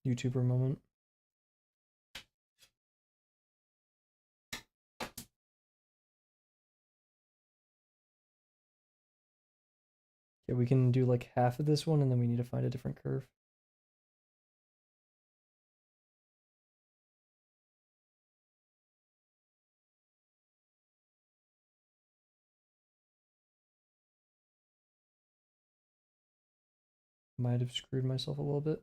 YouTuber moment. Yeah, we can do like half of this one, and then we need to find a different curve. Might have screwed myself a little bit.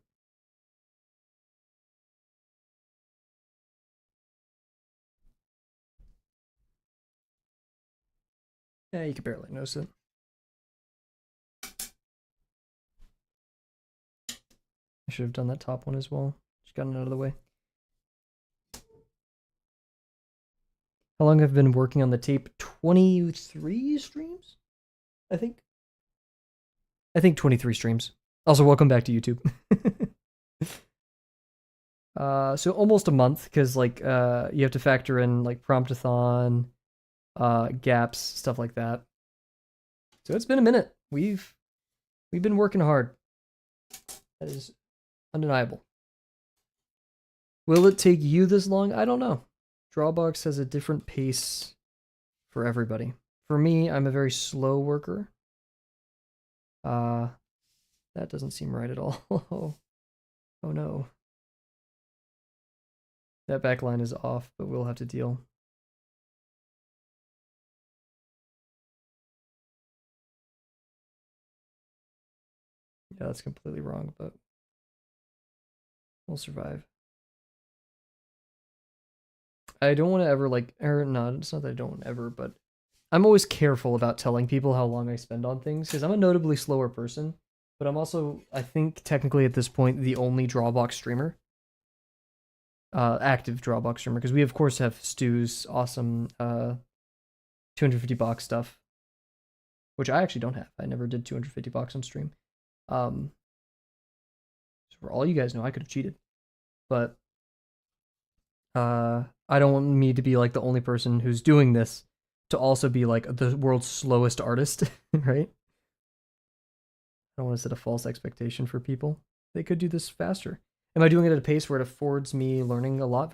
Yeah, you could barely notice it. I should have done that top one as well. Just gotten it out of the way. How long have I been working on the tape? 23 streams? I think. I think 23 streams. Also, welcome back to YouTube. So almost a month, because like you have to factor in like promptathon, gaps, stuff like that. So it's been a minute. We've been working hard. That is undeniable. Will it take you this long? I don't know. Drawbox has a different pace for everybody. For me, I'm a very slow worker. That doesn't seem right at all. Oh no. That backline is off, but we'll have to deal. Yeah, that's completely wrong, but we'll survive. I don't want to ever like, or no, it's not that I don't want ever, but I'm always careful about telling people how long I spend on things because I'm a notably slower person, but I'm also, I think, technically at this point, the only Drawbox streamer, active Drawbox streamer, because we of course have Stu's awesome 250 box stuff, which I actually don't have. I never did 250 box on stream. So for all you guys know, I could have cheated, but I don't want me to be like the only person who's doing this to also be like the world's slowest artist, right? I don't want to set a false expectation for people. They could do this faster. Am I doing it at a pace where it affords me learning a lot? At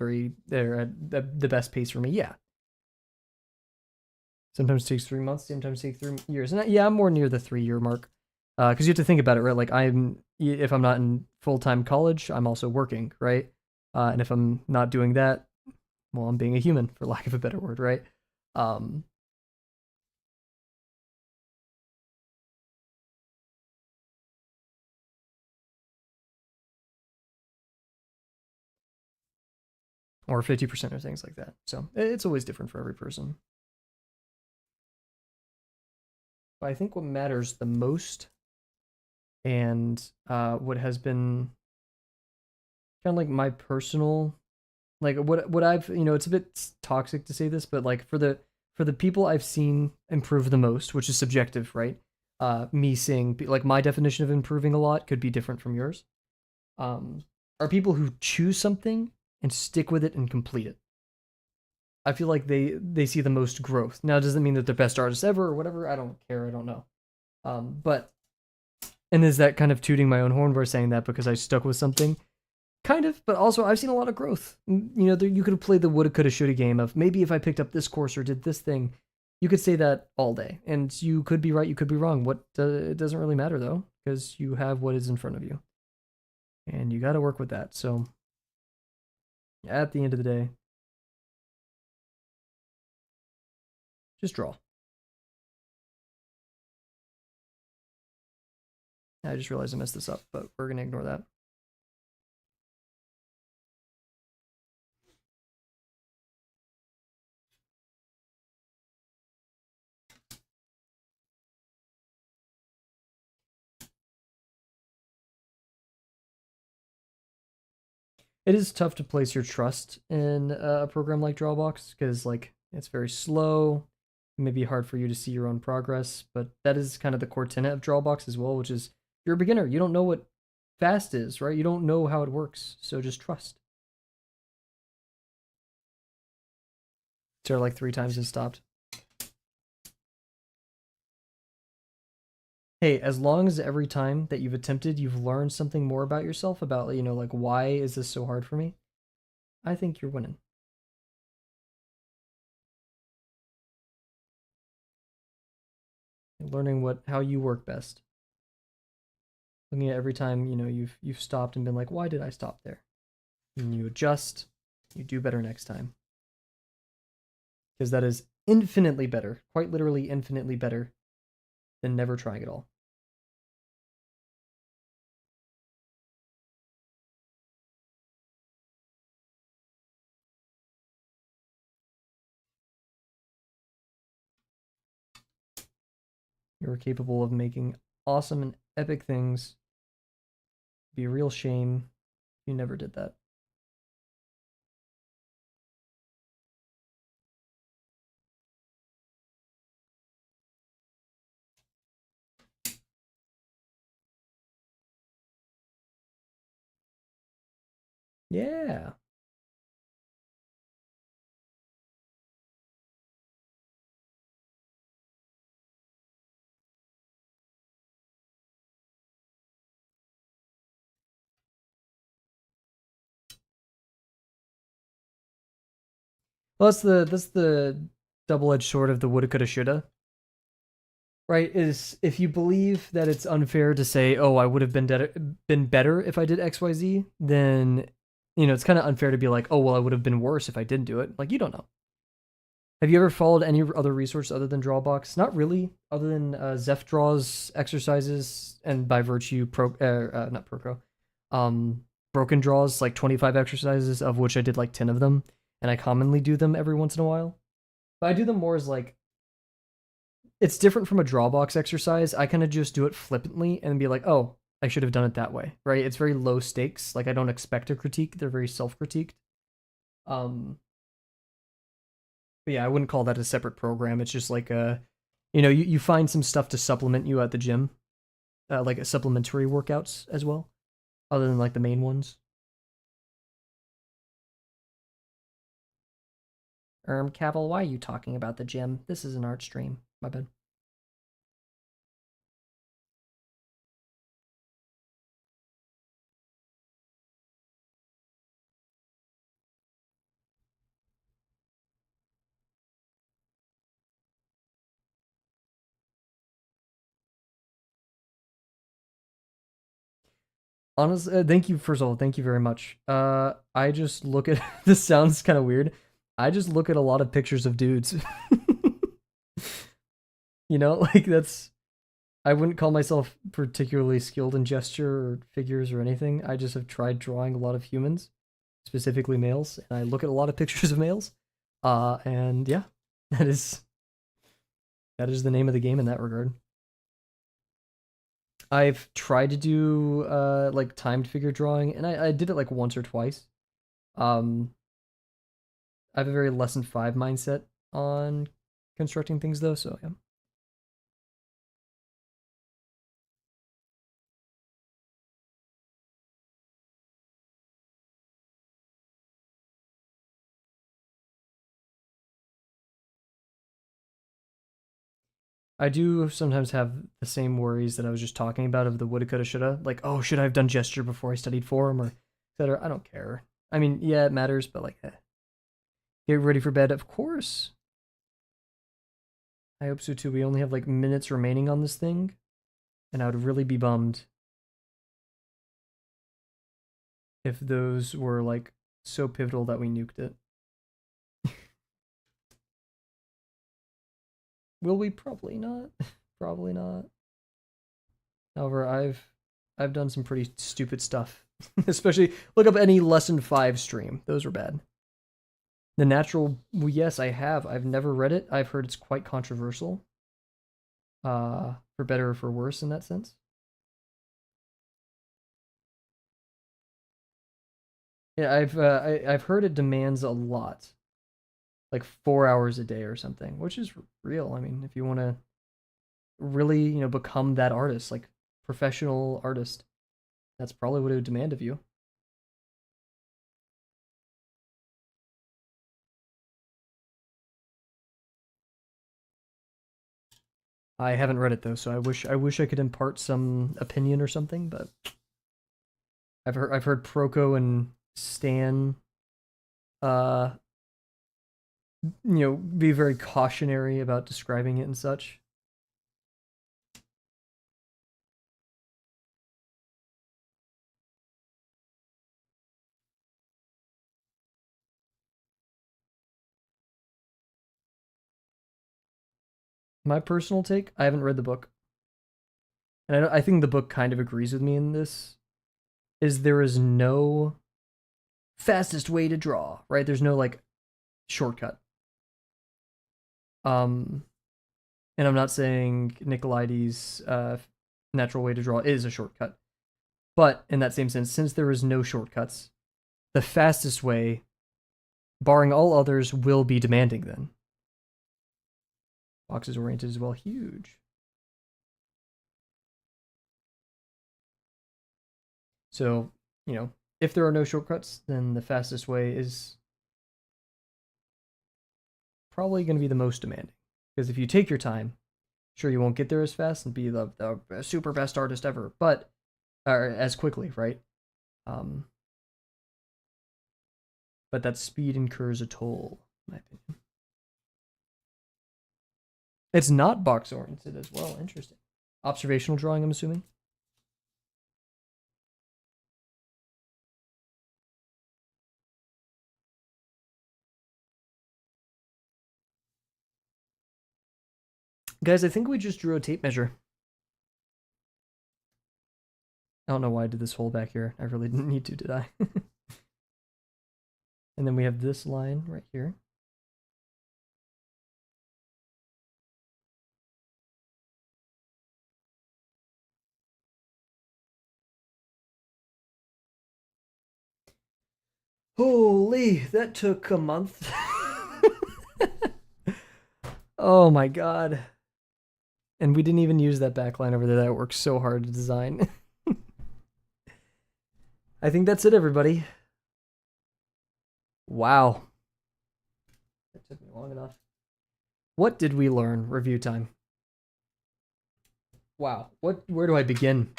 the best pace for me? Yeah. Sometimes it takes 3 months. Sometimes it takes 3 years. And yeah, I'm more near the 3 year mark. Because you have to think about it, right? Like if I'm not in full time college, I'm also working, right? And if I'm not doing that, well, I'm being a human, for lack of a better word, right? Um, or 50% or things like that. So it's always different for every person. But I think what matters the most and what has been kind of like my personal, like what I've, it's a bit toxic to say this, but like for the people I've seen improve the most, which is subjective, right? Me seeing like my definition of improving a lot could be different from yours. Um, are people who choose something and stick with it and complete it. I feel like they see the most growth. Now, does it mean that they're best artists ever or whatever? I don't care. I don't know. But and is that kind of tooting my own horn for saying that because I stuck with something? Kind of, but also I've seen a lot of growth. You could have played the woulda, coulda, shoulda game of maybe if I picked up this course or did this thing. You could say that all day, and you could be right. You could be wrong. It doesn't really matter though, because you have what is in front of you, and you got to work with that. So, at the end of the day, just draw. I just realized I messed this up, but we're gonna ignore that. It is tough to place your trust in a program like Drawbox because like it's very slow. It may be hard for you to see your own progress, but that is kind of the core tenet of Drawbox as well, which is you're a beginner. You don't know what fast is, right? You don't know how it works, so just trust. Started like 3 times and stopped. Hey, as long as every time that you've attempted, you've learned something more about yourself, about, like, why is this so hard for me? I think you're winning. Learning how you work best. Looking at every time, you've stopped and been like, why did I stop there? And you adjust, you do better next time. Because that is infinitely better, quite literally infinitely better than never trying at all. You're capable of making awesome and epic things. It'd be a real shame you never did that. Yeah. Well, that's the double-edged sword of the woulda, coulda, shoulda. Right? Is if you believe that it's unfair to say, "Oh, I would have been better if I did X, Y, Z," then it's kind of unfair to be like, "Oh, well, I would have been worse if I didn't do it." Like, you don't know. Have you ever followed any other resource other than Drawbox? Not really, other than Zeph Draw's exercises, and by virtue, not Procro, Broken Draws, like 25 exercises, of which I did like 10 of them, and I commonly do them every once in a while. But I do them more as like, it's different from a Drawbox exercise. I kind of just do it flippantly and be like, oh, I should have done it that way, right? It's very low stakes. Like, I don't expect a critique. They're very self-critiqued. Um, but yeah, I wouldn't call that a separate program. It's just like you find some stuff to supplement you at the gym, like supplementary workouts as well, other than like the main ones. Kavel, why are you talking about the gym? This is an art stream. My bad. Honestly, thank you. First of all, thank you very much. I just look at this sounds kind of weird. I just look at a lot of pictures of dudes. Like that's I wouldn't call myself particularly skilled in gesture or figures or anything. I just have tried drawing a lot of humans, specifically males, and I look at a lot of pictures of males. And yeah, that is that is the name of the game in that regard. I've tried to do like timed figure drawing, and I did it like once or twice. Um, I have a very lesson 5 mindset on constructing things though, so yeah. I do sometimes have the same worries that I was just talking about of the woulda, coulda, shoulda. Like, oh, should I have done gesture before I studied form or etc. I don't care. I mean, yeah, it matters, but like, get ready for bed, of course. I hope so too. We only have like minutes remaining on this thing, and I would really be bummed if those were like so pivotal that we nuked it. Will we? Probably not. Probably not. However, I've done some pretty stupid stuff. Especially look up any lesson 5 stream. Those were bad. The Natural, well, yes, I have. I've never read it. I've heard it's quite controversial. For better or for worse in that sense. Yeah, I've heard it demands a lot, like 4 hours a day or something, which is real. I mean, if you want to really, become that artist, like professional artist, That's probably what it would demand of you. I haven't read it though, so I wish I could impart some opinion or something, but I've heard Proko and Stan uh be very cautionary about describing it and such. My personal take, I haven't read the book, and I think the book kind of agrees with me in this. Is there is no fastest way to draw, right? There's no like shortcut. Um, and I'm not saying Nicolaides' natural way to draw is a shortcut, but in that same sense, since there is no shortcuts, the fastest way, barring all others, will be demanding then. Box is oriented as well, huge. So, if there are no shortcuts, then the fastest way is probably going to be the most demanding. Because if you take your time, sure, you won't get there as fast and be the super best artist ever, but or as quickly, right? Um, but that speed incurs a toll, in my opinion. It's not box oriented as well. Interesting. Observational drawing, I'm assuming. Guys, I think we just drew a tape measure. I don't know why I did this hole back here. I really didn't need to, did I? And then we have this line right here. Holy, that took a month. Oh my god. And we didn't even use that backline over there. That worked so hard to design. I think that's it, everybody. Wow. That took me long enough. What did we learn? Review time. Wow. Where do I begin?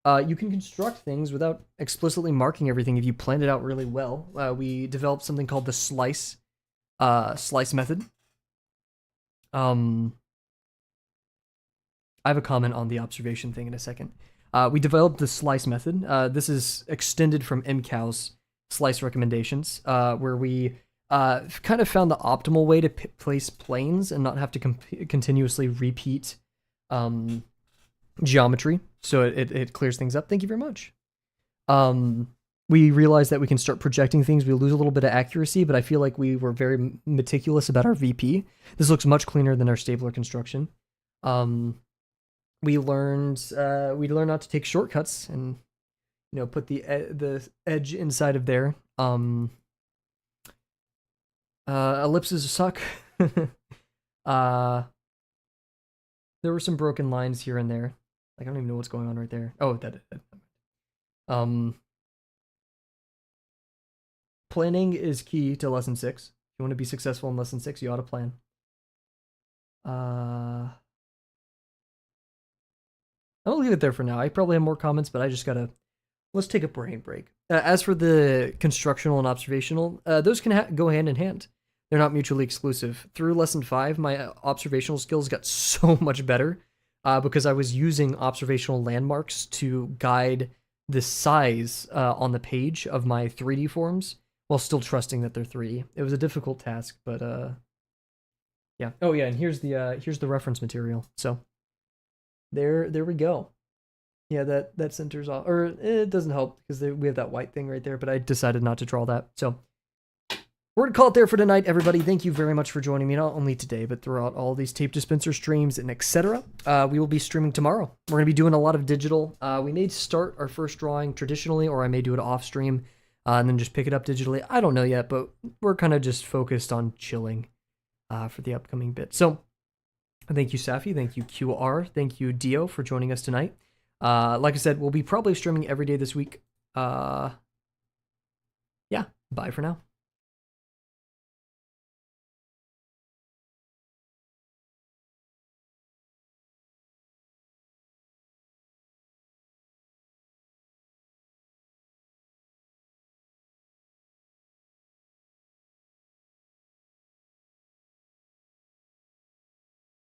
You can construct things without explicitly marking everything if you plan it out really well. We developed something called the slice method. I have a comment on the observation thing in a second. We developed the slice method. This is extended from MCAL's slice recommendations, where we kind of found the optimal way to place planes and not have to continuously repeat geometry. So it clears things up. Thank you very much. We realized that we can start projecting things. We lose a little bit of accuracy, but I feel like we were very meticulous about our VP. This looks much cleaner than our stapler construction. We learned not to take shortcuts and put the edge inside of there. Ellipses suck. There were some broken lines here and there. Like I don't even know what's going on right there. Oh, that. Planning is key to lesson 6. If you want to be successful in lesson 6, you ought to plan. I'll leave it there for now. I probably have more comments, but I just gotta. Let's take a brain break. As for the constructional and observational, those can go hand in hand. They're not mutually exclusive. Through lesson 5, my observational skills got so much better because I was using observational landmarks to guide the size on the page of my 3D forms while still trusting that they're 3D. It was a difficult task, but yeah. Oh yeah, and here's the reference material. So there we go. Yeah, that centers off, or it doesn't help because we have that white thing right there, but I decided not to draw that. So we're gonna call it there for tonight, everybody. Thank you very much for joining me, not only today, but throughout all these tape dispenser streams and etc. We will be streaming tomorrow. We're gonna be doing a lot of digital. We may start our first drawing traditionally, or I may do it off stream and then just pick it up digitally. I don't know yet, but we're kind of just focused on chilling for the upcoming bit. So thank you, Safi. Thank you, QR. Thank you, Dio, for joining us tonight. Like I said, we'll be probably streaming every day this week. Yeah, bye for now.